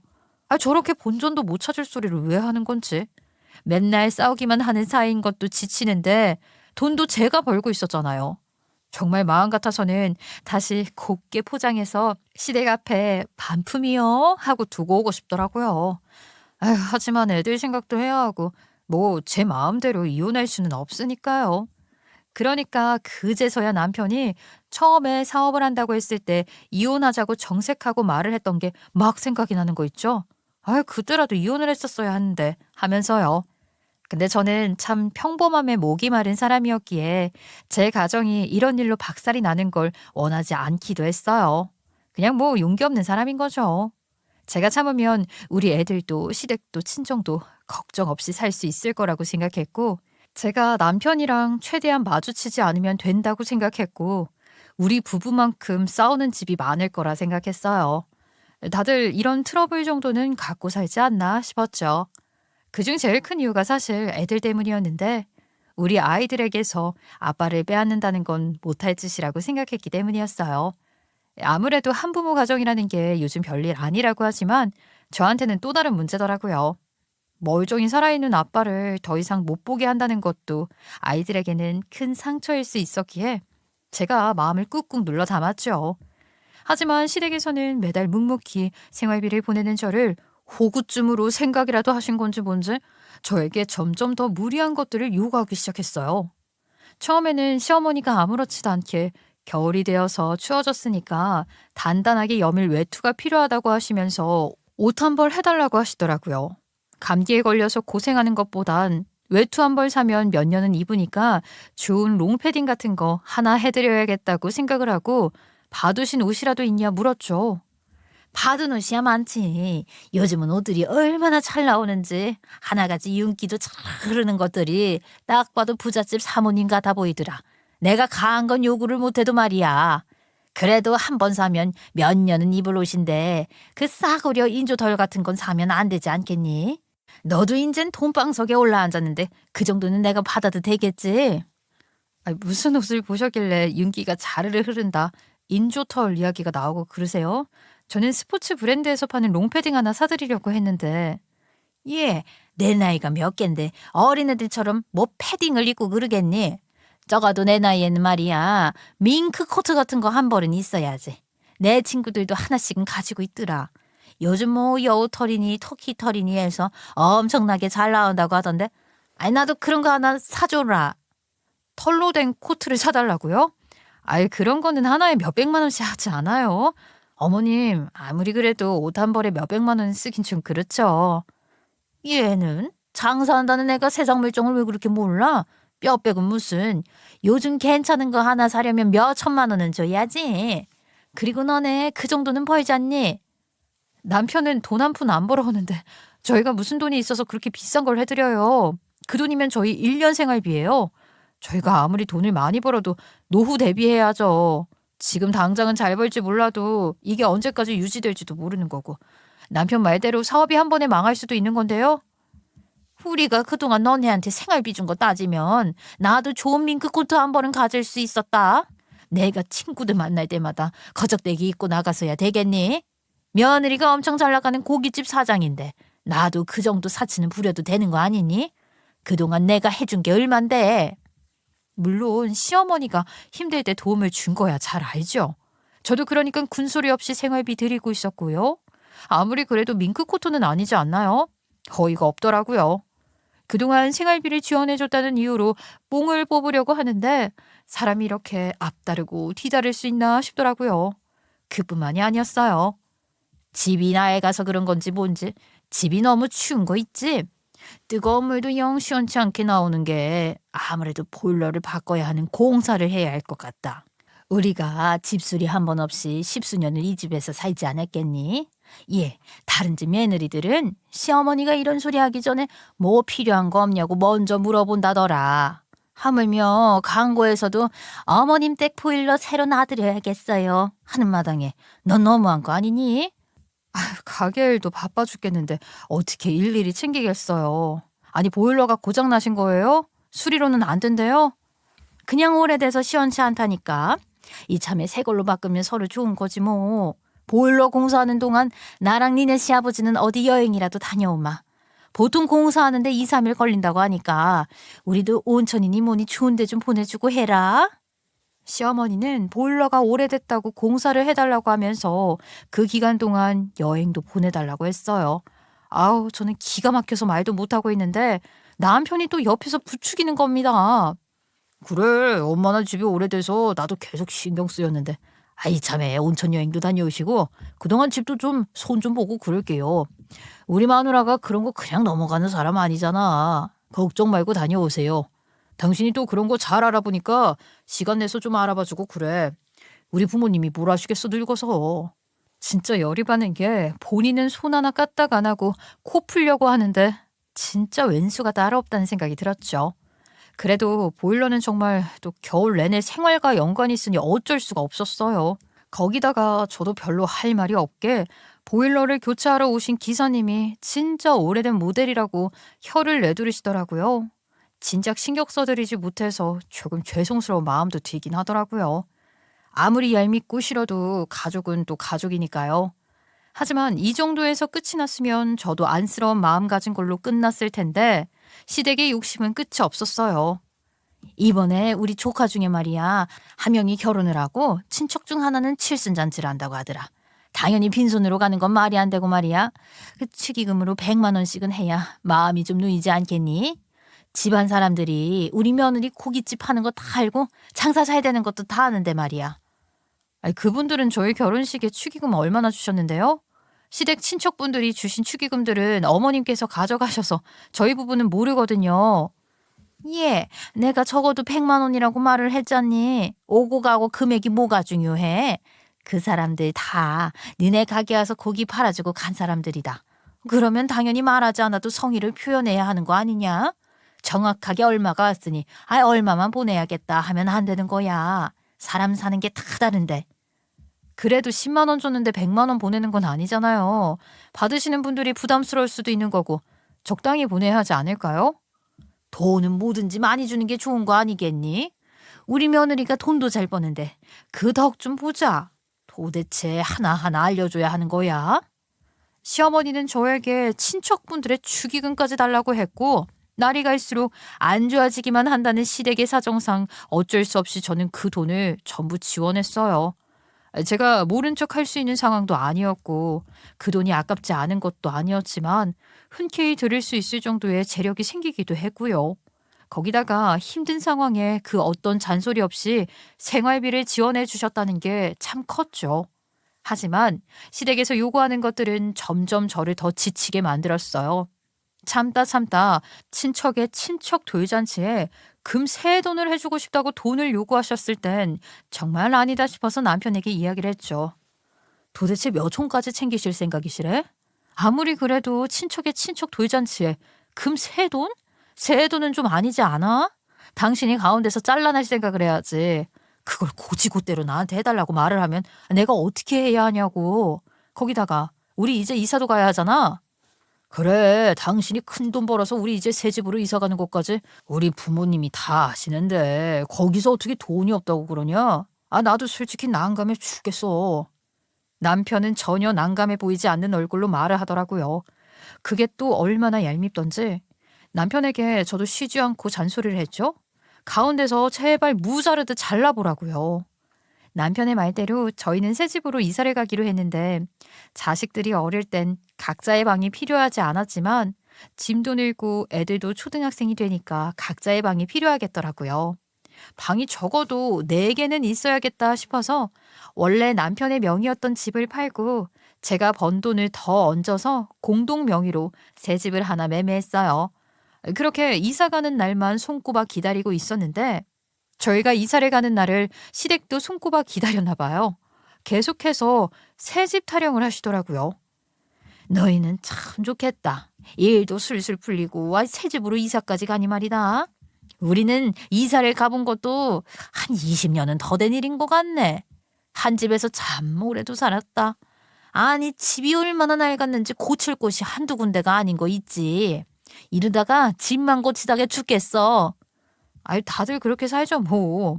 저렇게 본전도 못 찾을 소리를 왜 하는 건지. 맨날 싸우기만 하는 사이인 것도 지치는데 돈도 제가 벌고 있었잖아요. 정말 마음 같아서는 다시 곱게 포장해서 시댁 앞에 반품이요 하고 두고 오고 싶더라고요. 하지만 애들 생각도 해야 하고 뭐 제 마음대로 이혼할 수는 없으니까요. 그러니까 그제서야 남편이 처음에 사업을 한다고 했을 때 이혼하자고 정색하고 말을 했던 게 막 생각이 나는 거 있죠. 그때라도 이혼을 했었어야 하는데 하면서요. 근데 저는 참 평범함에 목이 마른 사람이었기에 제 가정이 이런 일로 박살이 나는 걸 원하지 않기도 했어요. 그냥 뭐 용기 없는 사람인 거죠. 제가 참으면 우리 애들도 시댁도 친정도 걱정 없이 살 수 있을 거라고 생각했고 제가 남편이랑 최대한 마주치지 않으면 된다고 생각했고 우리 부부만큼 싸우는 집이 많을 거라 생각했어요. 다들 이런 트러블 정도는 갖고 살지 않나 싶었죠. 그중 제일 큰 이유가 사실 애들 때문이었는데 우리 아이들에게서 아빠를 빼앗는다는 건 못할 짓이라고 생각했기 때문이었어요. 아무래도 한부모 가정이라는 게 요즘 별일 아니라고 하지만 저한테는 또 다른 문제더라고요. 멀쩡히 살아있는 아빠를 더 이상 못 보게 한다는 것도 아이들에게는 큰 상처일 수 있었기에 제가 마음을 꾹꾹 눌러 담았죠. 하지만 시댁에서는 매달 묵묵히 생활비를 보내는 저를 호구쯤으로 생각이라도 하신 건지 뭔지 저에게 점점 더 무리한 것들을 요구하기 시작했어요. 처음에는 시어머니가 아무렇지도 않게 겨울이 되어서 추워졌으니까 단단하게 여밀 외투가 필요하다고 하시면서 옷 한 벌 해달라고 하시더라고요. 감기에 걸려서 고생하는 것보단 외투 한 벌 사면 몇 년은 입으니까 좋은 롱패딩 같은 거 하나 해드려야겠다고 생각을 하고 받으신 옷이라도 있냐 물었죠. 받은 옷이야 많지. 요즘은 옷들이 얼마나 잘 나오는지 하나같이 윤기도 잘 흐르는 것들이 딱 봐도 부잣집 사모님 같아 보이더라. 내가 가한 건 요구를 못해도 말이야. 그래도 한 번 사면 몇 년은 입을 옷인데 그 싸구려 인조덜 같은 건 사면 안 되지 않겠니? 너도 인젠 돈방석에 올라앉았는데 그 정도는 내가 받아도 되겠지? 아니, 무슨 옷을 보셨길래 윤기가 자르르 흐른다. 인조털 이야기가 나오고 그러세요? 저는 스포츠 브랜드에서 파는 롱패딩 하나 사드리려고 했는데. 예, 내 나이가 몇 갠데 어린애들처럼 뭐 패딩을 입고 그러겠니? 적어도 내 나이에는 말이야 밍크 코트 같은 거 한 벌은 있어야지. 내 친구들도 하나씩은 가지고 있더라. 요즘 뭐 여우털이니 터키털이니 해서 엄청나게 잘 나온다고 하던데. 아니 나도 그런 거 하나 사줘라. 털로 된 코트를 사달라고요? 아이 그런 거는 하나에 몇백만 원씩 하지 않아요. 어머님 아무리 그래도 옷 한 벌에 몇백만 원 쓰긴 좀 그렇죠. 얘는 장사한다는 애가 세상 물정을 왜 그렇게 몰라? 뼈백은 무슨. 요즘 괜찮은 거 하나 사려면 몇 천만 원은 줘야지. 그리고 너네 그 정도는 벌지 않니? 남편은 돈 한 푼 안 벌어오는데 저희가 무슨 돈이 있어서 그렇게 비싼 걸 해드려요. 그 돈이면 저희 1년 생활비예요. 저희가 아무리 돈을 많이 벌어도 노후 대비해야죠. 지금 당장은 잘 벌지 몰라도 이게 언제까지 유지될지도 모르는 거고. 남편 말대로 사업이 한 번에 망할 수도 있는 건데요. 우리가 그동안 너네한테 생활비 준 거 따지면 나도 좋은 밍크코트 한 번은 가질 수 있었다. 내가 친구들 만날 때마다 거적대기 입고 나가서야 되겠니? 며느리가 엄청 잘 나가는 고깃집 사장인데 나도 그 정도 사치는 부려도 되는 거 아니니? 그동안 내가 해준 게 얼만데. 물론 시어머니가 힘들 때 도움을 준 거야 잘 알죠. 저도 그러니까 군소리 없이 생활비 드리고 있었고요. 아무리 그래도 밍크코트는 아니지 않나요? 어이가 없더라고요. 그동안 생활비를 지원해줬다는 이유로 뽕을 뽑으려고 하는데 사람이 이렇게 앞다르고 뒤다를 수 있나 싶더라고요. 그뿐만이 아니었어요. 집이 나에 가서 그런 건지 뭔지 집이 너무 추운 거 있지? 뜨거운 물도 영 시원치 않게 나오는 게 아무래도 보일러를 바꿔야 하는 공사를 해야 할 것 같다. 우리가 집수리 한 번 없이 십수년을 이 집에서 살지 않았겠니? 예, 다른 집 며느리들은 시어머니가 이런 소리 하기 전에 뭐 필요한 거 없냐고 먼저 물어본다더라. 하물며 광고에서도 어머님 댁 보일러 새로 놔드려야겠어요 하는 마당에 넌 너무한 거 아니니? 가게 일도 바빠 죽겠는데 어떻게 일일이 챙기겠어요. 아니 보일러가 고장 나신 거예요? 수리로는 안 된대요? 그냥 오래돼서 시원치 않다니까. 이참에 새 걸로 바꾸면 서로 좋은 거지 뭐. 보일러 공사하는 동안 나랑 니네 시아버지는 어디 여행이라도 다녀오마. 보통 공사하는데 2, 3일 걸린다고 하니까 우리도 온천이니 뭐니 좋은 데 좀 보내주고 해라. 시어머니는 보일러가 오래됐다고 공사를 해달라고 하면서 그 기간 동안 여행도 보내달라고 했어요. 아우 저는 기가 막혀서 말도 못하고 있는데 남편이 또 옆에서 부추기는 겁니다. 그래 엄마나 집이 오래돼서 나도 계속 신경 쓰였는데 아이 참에 온천 여행도 다녀오시고 그동안 집도 좀 손 좀 보고 그럴게요. 우리 마누라가 그런 거 그냥 넘어가는 사람 아니잖아. 걱정 말고 다녀오세요. 당신이 또 그런 거 잘 알아보니까 시간 내서 좀 알아봐주고 그래. 우리 부모님이 뭘 아시겠어 늙어서. 진짜 열이 받는 게 본인은 손 하나 까딱 안 하고 코 풀려고 하는데 진짜 왼수가 따로 없다는 생각이 들었죠. 그래도 보일러는 정말 또 겨울 내내 생활과 연관이 있으니 어쩔 수가 없었어요. 거기다가 저도 별로 할 말이 없게 보일러를 교체하러 오신 기사님이 진짜 오래된 모델이라고 혀를 내두르시더라고요. 진작 신경 써드리지 못해서 조금 죄송스러운 마음도 들긴 하더라고요. 아무리 얄밉고 싫어도 가족은 또 가족이니까요. 하지만 이 정도에서 끝이 났으면 저도 안쓰러운 마음 가진 걸로 끝났을 텐데 시댁의 욕심은 끝이 없었어요. 이번에 우리 조카 중에 말이야, 한 명이 결혼을 하고 친척 중 하나는 칠순잔치를 한다고 하더라. 당연히 빈손으로 가는 건 말이 안 되고 말이야. 그 축의금으로 100만 원씩은 해야 마음이 좀 놓이지 않겠니? 집안 사람들이 우리 며느리 고깃집 하는 거 다 알고 장사 잘 되는 것도 다 아는데 말이야. 아니, 그분들은 저희 결혼식에 축의금 얼마나 주셨는데요? 시댁 친척분들이 주신 축의금들은 어머님께서 가져가셔서 저희 부부는 모르거든요. 예, 내가 적어도 100만 원이라고 말을 했잖니. 오고 가고 금액이 뭐가 중요해? 그 사람들 다 니네 가게 와서 고기 팔아주고 간 사람들이다. 그러면 당연히 말하지 않아도 성의를 표현해야 하는 거 아니냐? 정확하게 얼마가 왔으니 얼마만 보내야겠다 하면 안 되는 거야. 사람 사는 게 다 다른데. 그래도 10만 원 줬는데 100만 원 보내는 건 아니잖아요. 받으시는 분들이 부담스러울 수도 있는 거고 적당히 보내야 하지 않을까요? 돈은 뭐든지 많이 주는 게 좋은 거 아니겠니? 우리 며느리가 돈도 잘 버는데 그 덕 좀 보자. 도대체 하나하나 알려줘야 하는 거야? 시어머니는 저에게 친척분들의 축의금까지 달라고 했고 날이 갈수록 안 좋아지기만 한다는 시댁의 사정상 어쩔 수 없이 저는 그 돈을 전부 지원했어요. 제가 모른 척 할 수 있는 상황도 아니었고 그 돈이 아깝지 않은 것도 아니었지만 흔쾌히 들을 수 있을 정도의 재력이 생기기도 했고요. 거기다가 힘든 상황에 그 어떤 잔소리 없이 생활비를 지원해 주셨다는 게 참 컸죠. 하지만 시댁에서 요구하는 것들은 점점 저를 더 지치게 만들었어요. 참다 참다 친척의 친척 돌잔치에 금 세 돈을 해주고 싶다고 돈을 요구하셨을 땐 정말 아니다 싶어서 남편에게 이야기를 했죠. 도대체 몇 촌까지 챙기실 생각이시래? 아무리 그래도 친척의 친척 돌잔치에 금 세 돈? 세 돈은 좀 아니지 않아? 당신이 가운데서 잘라낼 생각을 해야지. 그걸 고지고대로 나한테 해달라고 말을 하면 내가 어떻게 해야 하냐고. 거기다가 우리 이제 이사도 가야 하잖아. 그래, 당신이 큰 돈 벌어서 우리 이제 새 집으로 이사 가는 것까지 우리 부모님이 다 아시는데 거기서 어떻게 돈이 없다고 그러냐? 나도 솔직히 난감해 죽겠어. 남편은 전혀 난감해 보이지 않는 얼굴로 말을 하더라고요. 그게 또 얼마나 얄밉던지 남편에게 저도 쉬지 않고 잔소리를 했죠. 가운데서 제발 무자르듯 잘라보라고요. 남편의 말대로 저희는 새 집으로 이사를 가기로 했는데 자식들이 어릴 땐 각자의 방이 필요하지 않았지만 짐도 늘고 애들도 초등학생이 되니까 각자의 방이 필요하겠더라고요. 방이 적어도 4개는 있어야겠다 싶어서 원래 남편의 명의였던 집을 팔고 제가 번 돈을 더 얹어서 공동 명의로 새 집을 하나 매매했어요. 그렇게 이사 가는 날만 손꼽아 기다리고 있었는데 저희가 이사를 가는 날을 시댁도 손꼽아 기다렸나 봐요. 계속해서 새 집 타령을 하시더라고요. 너희는 참 좋겠다. 일도 술술 풀리고 새 집으로 이사까지 가니 말이다. 우리는 이사를 가본 것도 한 20년은 더 된 일인 것 같네. 한 집에서 참 오래도 살았다. 아니 집이 얼마나 낡았는지 고칠 곳이 한두 군데가 아닌 거 있지. 이러다가 집만 고치다가 죽겠어. 다들 그렇게 살죠 뭐.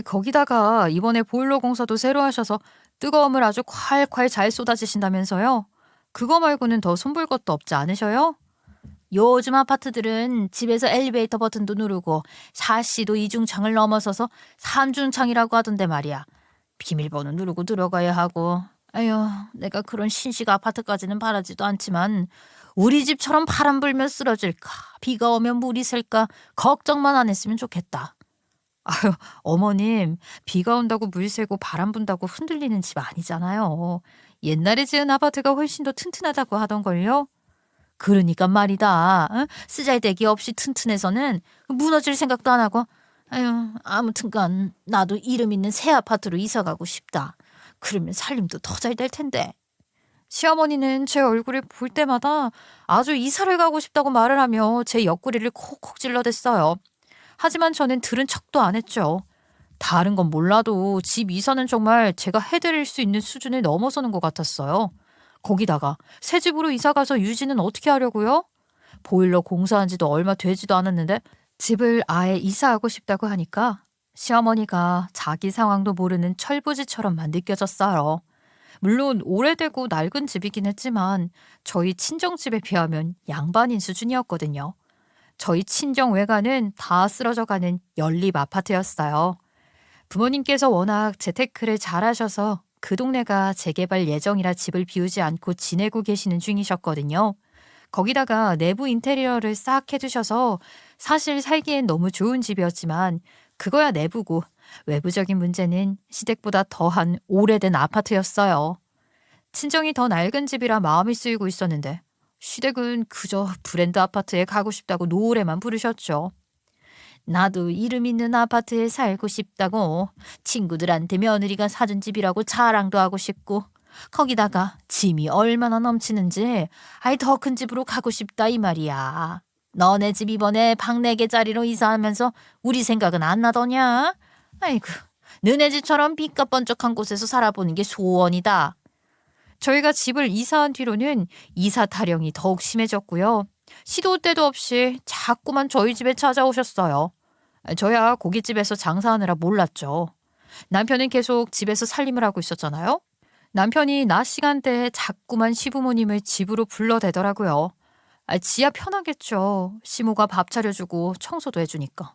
거기다가 이번에 보일러 공사도 새로 하셔서 뜨거움을 아주 콸콸 잘 쏟아지신다면서요. 그거 말고는 더 손볼 것도 없지 않으셔요? 요즘 아파트들은 집에서 엘리베이터 버튼도 누르고 샤시도 이중창을 넘어서서 삼중창이라고 하던데 말이야. 비밀번호 누르고 들어가야 하고. 내가 그런 신식 아파트까지는 바라지도 않지만 우리 집처럼 바람 불면 쓰러질까, 비가 오면 물이 셀까 걱정만 안 했으면 좋겠다. 어머님, 비가 온다고 물 새고 바람 분다고 흔들리는 집 아니잖아요. 옛날에 지은 아파트가 훨씬 더 튼튼하다고 하던걸요. 그러니까 말이다. 쓰잘데기 없이 튼튼해서는 무너질 생각도 안 하고. 아무튼간 나도 이름 있는 새 아파트로 이사 가고 싶다. 그러면 살림도 더 잘 될 텐데. 시어머니는 제 얼굴을 볼 때마다 아주 이사를 가고 싶다고 말을 하며 제 옆구리를 콕콕 찔러댔어요. 하지만 저는 들은 척도 안 했죠. 다른 건 몰라도 집 이사는 정말 제가 해드릴 수 있는 수준을 넘어서는 것 같았어요. 거기다가 새 집으로 이사 가서 유지는 어떻게 하려고요? 보일러 공사한 지도 얼마 되지도 않았는데 집을 아예 이사하고 싶다고 하니까 시어머니가 자기 상황도 모르는 철부지처럼만 느껴졌어요. 물론 오래되고 낡은 집이긴 했지만 저희 친정집에 비하면 양반인 수준이었거든요. 저희 친정 외가는 다 쓰러져가는 연립 아파트였어요. 부모님께서 워낙 재테크를 잘하셔서 그 동네가 재개발 예정이라 집을 비우지 않고 지내고 계시는 중이셨거든요. 거기다가 내부 인테리어를 싹 해두셔서 사실 살기엔 너무 좋은 집이었지만 그거야 내부고 외부적인 문제는 시댁보다 더한 오래된 아파트였어요. 친정이 더 낡은 집이라 마음이 쓰이고 있었는데 시댁은 그저 브랜드 아파트에 가고 싶다고 노래만 부르셨죠. 나도 이름 있는 아파트에 살고 싶다고 친구들한테 며느리가 사준 집이라고 자랑도 하고 싶고 거기다가 짐이 얼마나 넘치는지 아이 더 큰 집으로 가고 싶다 이 말이야. 너네 집 이번에 방 4개짜리로 이사하면서 우리 생각은 안 나더냐? 아이고 너네 집처럼 빛과 번쩍한 곳에서 살아보는 게 소원이다. 저희가 집을 이사한 뒤로는 이사 타령이 더욱 심해졌고요. 시도 때도 없이 자꾸만 저희 집에 찾아오셨어요. 저야 고깃집에서 장사하느라 몰랐죠. 남편은 계속 집에서 살림을 하고 있었잖아요. 남편이 낮 시간대에 자꾸만 시부모님을 집으로 불러대더라고요. 지야 편하겠죠. 시모가 밥 차려주고 청소도 해주니까.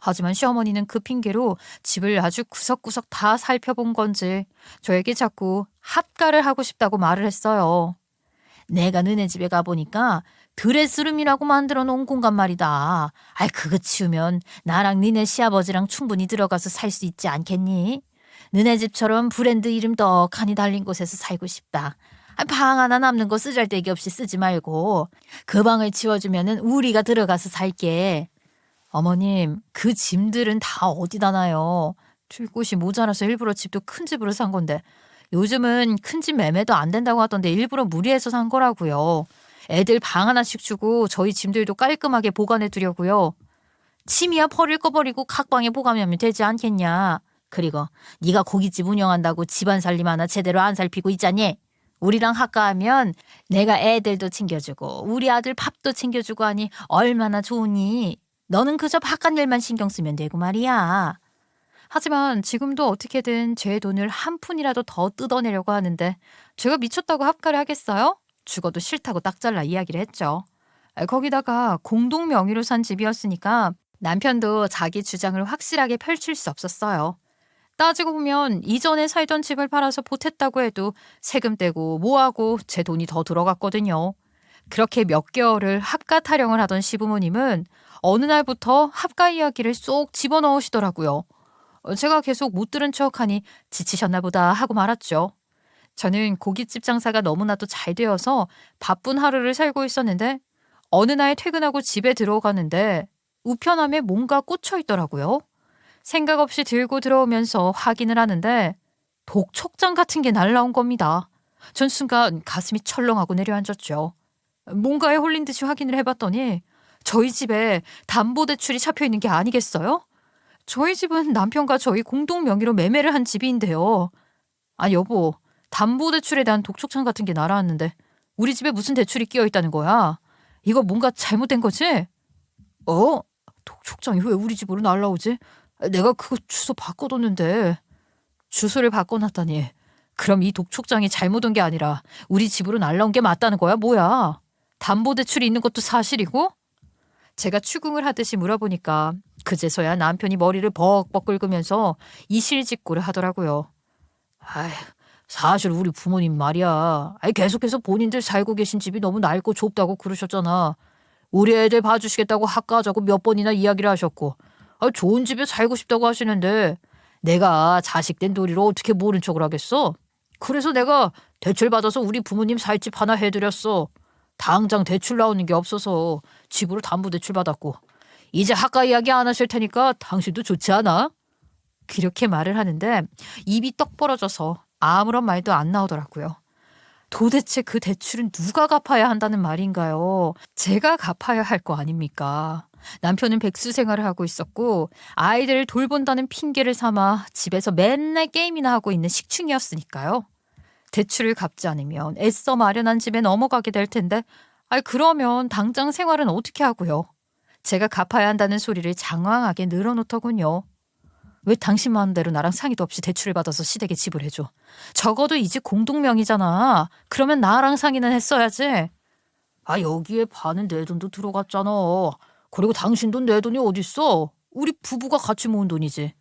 하지만 시어머니는 그 핑계로 집을 아주 구석구석 다 살펴본 건지 저에게 자꾸 합가를 하고 싶다고 말을 했어요. 내가 너네 집에 가보니까 드레스룸이라고 만들어 놓은 공간 말이다. 아이 그거 치우면 나랑 니네 시아버지랑 충분히 들어가서 살 수 있지 않겠니? 너네 집처럼 브랜드 이름 떡하니 달린 곳에서 살고 싶다. 방 하나 남는 거 쓰잘데기 없이 쓰지 말고 그 방을 치워주면은 우리가 들어가서 살게. 어머님 그 짐들은 다 어디다 놔요. 둘 곳이 모자라서 일부러 집도 큰 집으로 산 건데 요즘은 큰 집 매매도 안 된다고 하던데 일부러 무리해서 산 거라고요. 애들 방 하나씩 주고 저희 짐들도 깔끔하게 보관해 두려고요. 침이야 버릴 거 버리고 각 방에 보관하면 되지 않겠냐. 그리고 네가 고깃집 운영한다고 집안 살림 하나 제대로 안 살피고 있잖니. 우리랑 합가하면 내가 애들도 챙겨주고 우리 아들 밥도 챙겨주고 하니 얼마나 좋으니. 너는 그저 바깥 일만 신경 쓰면 되고 말이야. 하지만 지금도 어떻게든 제 돈을 한 푼이라도 더 뜯어내려고 하는데 제가 미쳤다고 합가를 하겠어요? 죽어도 싫다고 딱 잘라 이야기를 했죠. 거기다가 공동 명의로 산 집이었으니까 남편도 자기 주장을 확실하게 펼칠 수 없었어요. 따지고 보면 이전에 살던 집을 팔아서 보탰다고 해도 세금 떼고 뭐하고 제 돈이 더 들어갔거든요. 그렇게 몇 개월을 합가 타령을 하던 시부모님은 어느 날부터 합가 이야기를 쏙 집어넣으시더라고요. 제가 계속 못 들은 척하니 지치셨나 보다 하고 말았죠. 저는 고깃집 장사가 너무나도 잘 되어서 바쁜 하루를 살고 있었는데 어느 날 퇴근하고 집에 들어가는데 우편함에 뭔가 꽂혀 있더라고요. 생각 없이 들고 들어오면서 확인을 하는데 독촉장 같은 게 날라온 겁니다. 전 순간 가슴이 철렁하고 내려앉았죠. 뭔가에 홀린 듯이 확인을 해봤더니 저희 집에 담보대출이 잡혀 있는 게 아니겠어요? 저희 집은 남편과 저희 공동 명의로 매매를 한 집인데요. 아 여보, 담보대출에 대한 독촉장 같은 게 날아왔는데 우리 집에 무슨 대출이 끼어 있다는 거야? 이거 뭔가 잘못된 거지? 독촉장이 왜 우리 집으로 날라오지? 내가 그거 주소 바꿔뒀는데. 주소를 바꿔놨다니. 그럼 이 독촉장이 잘못 온 게 아니라 우리 집으로 날라온 게 맞다는 거야? 뭐야? 담보대출이 있는 것도 사실이고? 제가 추궁을 하듯이 물어보니까 그제서야 남편이 머리를 벅벅 긁으면서 이실직고를 하더라고요. 아휴, 사실 우리 부모님 말이야. 계속해서 본인들 살고 계신 집이 너무 낡고 좁다고 그러셨잖아. 우리 애들 봐주시겠다고 학가하자고 몇 번이나 이야기를 하셨고 좋은 집에 살고 싶다고 하시는데 내가 자식된 도리로 어떻게 모른 척을 하겠어? 그래서 내가 대출 받아서 우리 부모님 살 집 하나 해드렸어. 당장 대출 나오는 게 없어서 집으로 담보대출 받았고 이제 학가 이야기 안 하실 테니까 당신도 좋지 않아? 그렇게 말을 하는데 입이 떡 벌어져서 아무런 말도 안 나오더라고요. 도대체 그 대출은 누가 갚아야 한다는 말인가요? 제가 갚아야 할 거 아닙니까? 남편은 백수 생활을 하고 있었고 아이들을 돌본다는 핑계를 삼아 집에서 맨날 게임이나 하고 있는 식충이었으니까요. 대출을 갚지 않으면 애써 마련한 집에 넘어가게 될 텐데 그러면 당장 생활은 어떻게 하고요? 제가 갚아야 한다는 소리를 장황하게 늘어놓더군요. 왜 당신 마음대로 나랑 상의도 없이 대출을 받아서 시댁에 지불해줘? 적어도 이 집 공동명의잖아. 그러면 나랑 상의는 했어야지. 아, 여기에 반은 내 돈도 들어갔잖아. 그리고 당신 돈 내 돈이 어딨어? 우리 부부가 같이 모은 돈이지.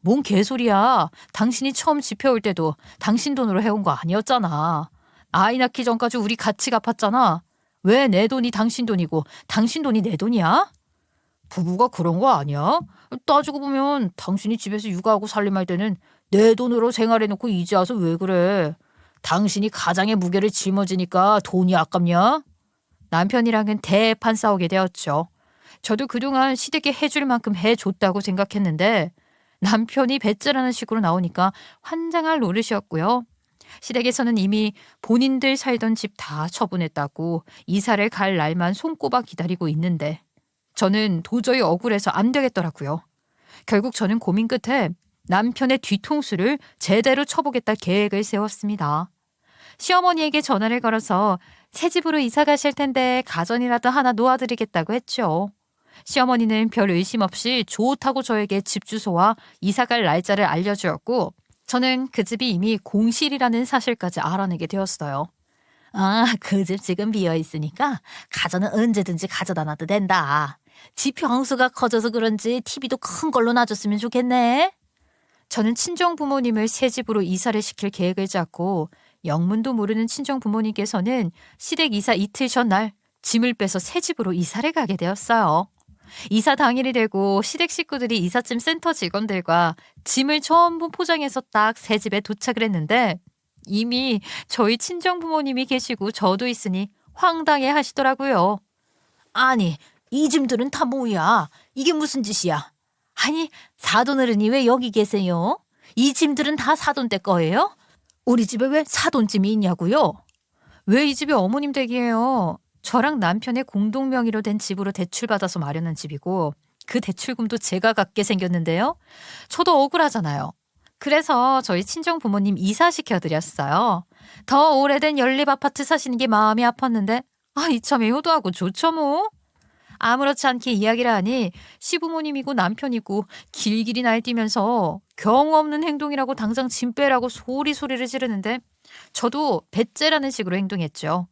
뭔 개소리야. 당신이 처음 집해올 때도 당신 돈으로 해온 거 아니었잖아. 아이 낳기 전까지 우리 같이 갚았잖아. 왜 내 돈이 당신 돈이고 당신 돈이 내 돈이야? 부부가 그런 거 아니야? 따지고 보면 당신이 집에서 육아하고 살림할 때는 내 돈으로 생활해놓고 이제 와서 왜 그래? 당신이 가장의 무게를 짊어지니까 돈이 아깝냐? 남편이랑은 대판 싸우게 되었죠. 저도 그동안 시댁에 해줄 만큼 해줬다고 생각했는데 남편이 배째라는 식으로 나오니까 환장할 노릇이었고요. 시댁에서는 이미 본인들 살던 집 다 처분했다고 이사를 갈 날만 손꼽아 기다리고 있는데 저는 도저히 억울해서 안 되겠더라고요. 결국 저는 고민 끝에 남편의 뒤통수를 제대로 쳐보겠다 계획을 세웠습니다. 시어머니에게 전화를 걸어서 새 집으로 이사 가실 텐데 가전이라도 하나 놓아드리겠다고 했죠. 시어머니는 별 의심 없이 좋다고 저에게 집 주소와 이사 갈 날짜를 알려주었고 저는 그 집이 이미 공실이라는 사실까지 알아내게 되었어요. 아, 그 집 지금 비어있으니까 가전은 언제든지 가져다 놔도 된다. 집 평수가 커져서 그런지 TV도 큰 걸로 놔줬으면 좋겠네. 저는 친정 부모님을 새 집으로 이사를 시킬 계획을 짰고 영문도 모르는 친정 부모님께서는 시댁 이사 이틀 전날 짐을 빼서 새 집으로 이사를 가게 되었어요. 이사 당일이 되고 시댁 식구들이 이삿짐 센터 직원들과 짐을 전부 포장해서 딱 새 집에 도착을 했는데 이미 저희 친정 부모님이 계시고 저도 있으니 황당해 하시더라고요. 아니, 이 짐들은 다 뭐야? 이게 무슨 짓이야? 아니, 사돈어른이 왜 여기 계세요? 이 짐들은 다 사돈댁 거예요? 우리 집에 왜 사돈짐이 있냐고요? 왜 이 집이 어머님 댁이에요? 저랑 남편의 공동명의로 된 집으로 대출받아서 마련한 집이고 그 대출금도 제가 갚게 생겼는데요. 저도 억울하잖아요. 그래서 저희 친정 부모님 이사시켜드렸어요. 더 오래된 연립 아파트 사시는 게 마음이 아팠는데 이참에 효도하고 좋죠 뭐. 아무렇지 않게 이야기를 하니 시부모님이고 남편이고 길길이 날뛰면서 경우 없는 행동이라고 당장 짐 빼라고 소리를 지르는데 저도 배째라는 식으로 행동했죠.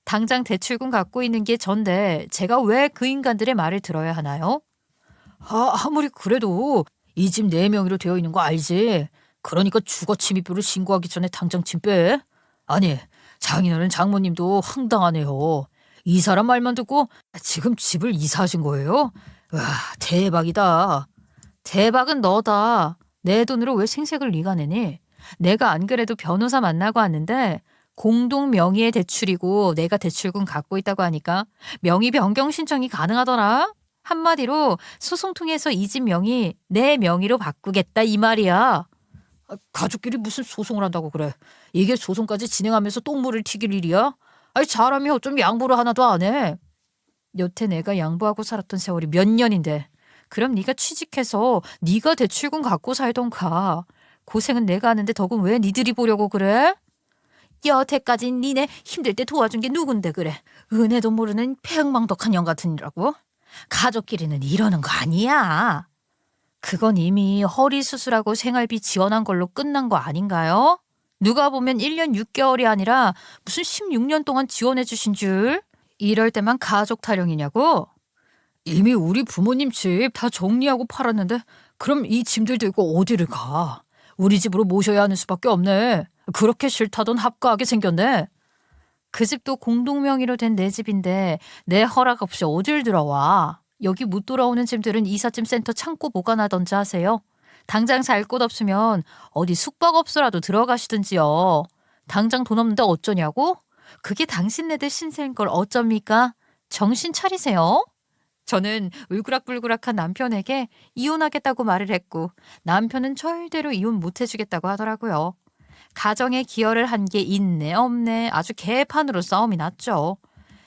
당장 대출금 갖고 있는 게 전데 제가 왜 그 인간들의 말을 들어야 하나요? 아무리 그래도 이 집 내 명의로 되어 있는 거 알지? 그러니까 주거 침입부를 신고하기 전에 당장 짐 빼. 아니, 장인어른 장모님도 황당하네요. 이 사람 말만 듣고 지금 집을 이사하신 거예요? 와, 대박이다. 대박은 너다. 내 돈으로 왜 생색을 네가 내니? 내가 안 그래도 변호사 만나고 왔는데 공동 명의의 대출이고 내가 대출금 갖고 있다고 하니까 명의 변경 신청이 가능하더라. 한마디로 소송 통해서 이 집 명의 내 명의로 바꾸겠다 이 말이야. 가족끼리 무슨 소송을 한다고 그래. 이게 소송까지 진행하면서 똥물을 튀길 일이야? 아니 사람이 어쩜 양보를 하나도 안 해. 여태 내가 양보하고 살았던 세월이 몇 년인데 그럼 네가 취직해서 네가 대출금 갖고 살던가. 고생은 내가 하는데 덕은 왜 니들이 보려고 그래? 여태까지 니네 힘들 때 도와준 게 누군데 그래. 은혜도 모르는 폐흥망덕한 년 같으니라고. 가족끼리는 이러는 거 아니야. 그건 이미 허리 수술하고 생활비 지원한 걸로 끝난 거 아닌가요? 누가 보면 1년 6개월이 아니라 무슨 16년 동안 지원해 주신 줄. 이럴 때만 가족 타령이냐고? 이미 우리 부모님 집 다 정리하고 팔았는데 그럼 이 짐들 들고 어디를 가? 우리 집으로 모셔야 하는 수밖에 없네. 그렇게 싫다던 합가하게 생겼네. 그 집도 공동명의로 된 내 집인데 내 허락 없이 어딜 들어와. 여기 못 돌아오는 짐들은 이삿짐 센터 창고 보관하던지 하세요. 당장 살 곳 없으면 어디 숙박업소라도 들어가시든지요. 당장 돈 없는데 어쩌냐고? 그게 당신네들 신세인 걸 어쩝니까? 정신 차리세요. 저는 울그락불그락한 남편에게 이혼하겠다고 말을 했고 남편은 절대로 이혼 못 해주겠다고 하더라고요. 가정에 기여를 한 게 있네 없네 아주 개판으로 싸움이 났죠.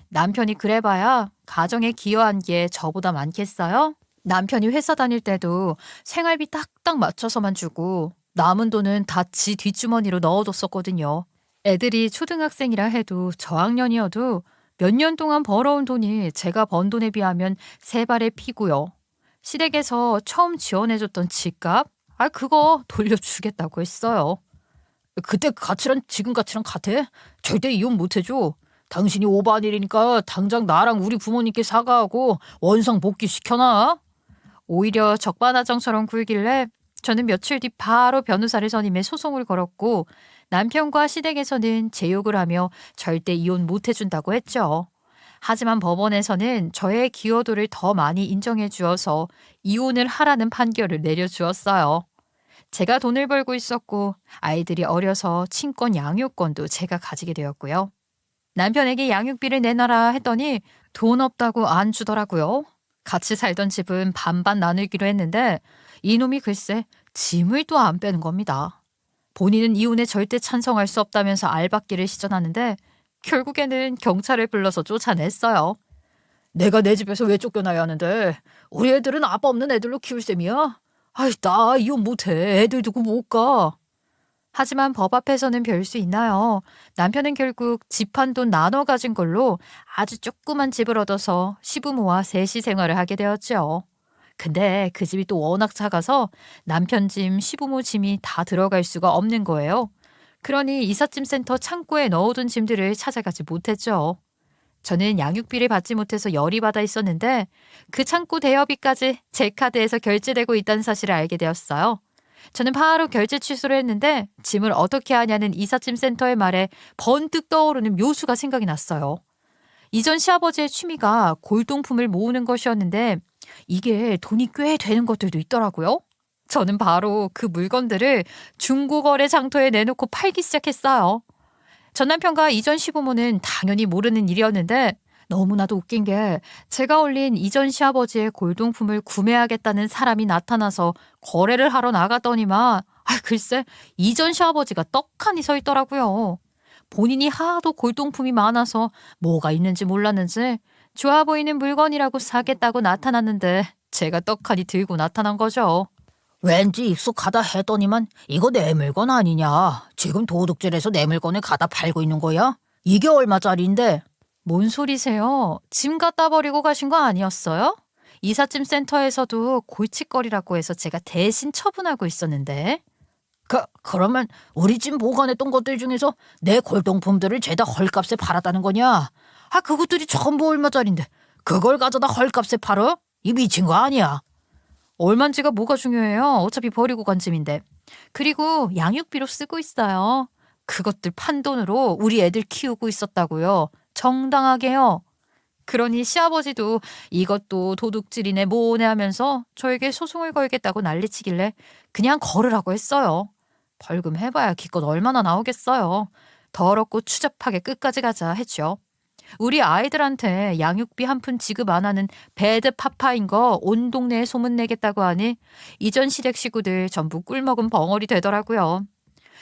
남편이 그래봐야 가정에 기여한 게 저보다 많겠어요? 남편이 회사 다닐 때도 생활비 딱딱 맞춰서만 주고 남은 돈은 다 지 뒷주머니로 넣어뒀었거든요. 애들이 초등학생이라 해도 저학년이어도 몇 년 동안 벌어온 돈이 제가 번 돈에 비하면 세 발의 피고요. 시댁에서 처음 지원해줬던 집값? 그거 돌려주겠다고 했어요. 그때 가치랑 지금 가치랑 같아? 절대 이혼 못 해줘. 당신이 오버한 일이니까 당장 나랑 우리 부모님께 사과하고 원상 복귀시켜놔. 오히려 적반하장처럼 굴길래 저는 며칠 뒤 바로 변호사를 선임해 소송을 걸었고 남편과 시댁에서는 제 욕을 하며 절대 이혼 못 해준다고 했죠. 하지만 법원에서는 저의 기여도를 더 많이 인정해 주어서 이혼을 하라는 판결을 내려주었어요. 제가 돈을 벌고 있었고 아이들이 어려서 친권 양육권도 제가 가지게 되었고요. 남편에게 양육비를 내놔라 했더니 돈 없다고 안 주더라고요. 같이 살던 집은 반반 나누기로 했는데 이놈이 글쎄 짐을 또 안 빼는 겁니다. 본인은 이혼에 절대 찬성할 수 없다면서 알박기를 시전하는데 결국에는 경찰을 불러서 쫓아냈어요. 내가 내 집에서 왜 쫓겨나야 하는데 우리 애들은 아빠 없는 애들로 키울 셈이야? 나 이혼 못해. 애들 두고 못 가. 하지만 법 앞에서는 별 수 있나요? 남편은 결국 집 한 돈 나눠 가진 걸로 아주 조그만 집을 얻어서 시부모와 셋이 생활을 하게 되었죠. 근데 그 집이 또 워낙 작아서 남편 짐, 시부모 짐이 다 들어갈 수가 없는 거예요. 그러니 이삿짐 센터 창고에 넣어둔 짐들을 찾아가지 못했죠. 저는 양육비를 받지 못해서 열이 받아 있었는데 그 창고 대여비까지 제 카드에서 결제되고 있다는 사실을 알게 되었어요. 저는 바로 결제 취소를 했는데 짐을 어떻게 하냐는 이삿짐 센터의 말에 번뜩 떠오르는 묘수가 생각이 났어요. 이전 시아버지의 취미가 골동품을 모으는 것이었는데 이게 돈이 꽤 되는 것들도 있더라고요. 저는 바로 그 물건들을 중고거래 장터에 내놓고 팔기 시작했어요. 전 남편과 이전 시부모는 당연히 모르는 일이었는데 너무나도 웃긴 게 제가 올린 이전 시아버지의 골동품을 구매하겠다는 사람이 나타나서 거래를 하러 나갔더니만 글쎄 이전 시아버지가 떡하니 서 있더라고요. 본인이 하도 골동품이 많아서 뭐가 있는지 몰랐는지 좋아 보이는 물건이라고 사겠다고 나타났는데 제가 떡하니 들고 나타난 거죠. 왠지 익숙하다 했더니만 이거 내 물건 아니냐. 지금 도둑질해서 내 물건을 갖다 팔고 있는 거야? 이게 얼마짜리인데? 뭔 소리세요? 짐 갖다 버리고 가신 거 아니었어요? 이삿짐 센터에서도 골칫거리라고 해서 제가 대신 처분하고 있었는데. 그러면 우리 집 보관했던 것들 중에서 내 골동품들을 죄다 헐값에 팔았다는 거냐? 그것들이 전부 얼마짜린데 그걸 가져다 헐값에 팔어? 이 미친 거 아니야? 얼만지가 뭐가 중요해요. 어차피 버리고 간 짐인데. 그리고 양육비로 쓰고 있어요. 그것들 판 돈으로 우리 애들 키우고 있었다고요. 정당하게요. 그러니 시아버지도 이것도 도둑질이네 뭐네 하면서 저에게 소송을 걸겠다고 난리치길래 그냥 걸으라고 했어요. 벌금 해봐야 기껏 얼마나 나오겠어요. 더럽고 추잡하게 끝까지 가자 했죠. 우리 아이들한테 양육비 한 푼 지급 안 하는 배드 파파인 거 온 동네에 소문내겠다고 하니 이전 시댁 식구들 전부 꿀먹은 벙어리 되더라고요.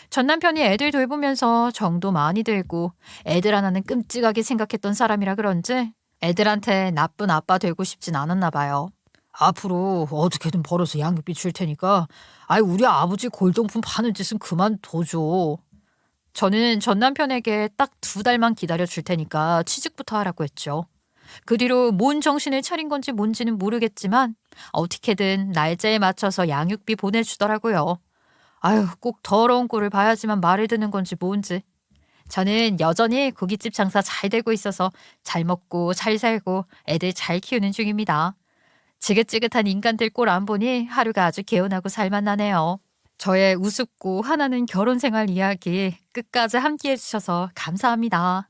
전 남편이 애들 돌보면서 정도 많이 들고 애들 하나는 끔찍하게 생각했던 사람이라 그런지 애들한테 나쁜 아빠 되고 싶진 않았나 봐요. 앞으로 어떻게든 벌어서 양육비 줄 테니까 우리 아버지 골동품 파는 짓은 그만둬줘. 저는 전 남편에게 딱 2달만 기다려 줄 테니까 취직부터 하라고 했죠. 그 뒤로 뭔 정신을 차린 건지 뭔지는 모르겠지만 어떻게든 날짜에 맞춰서 양육비 보내주더라고요. 꼭 더러운 꼴을 봐야지만 말을 듣는 건지 뭔지. 저는 여전히 고깃집 장사 잘 되고 있어서 잘 먹고 잘 살고 애들 잘 키우는 중입니다. 지긋지긋한 인간들 꼴 안 보니 하루가 아주 개운하고 살만나네요. 저의 우습고 화나는 결혼 생활 이야기 끝까지 함께 해주셔서 감사합니다.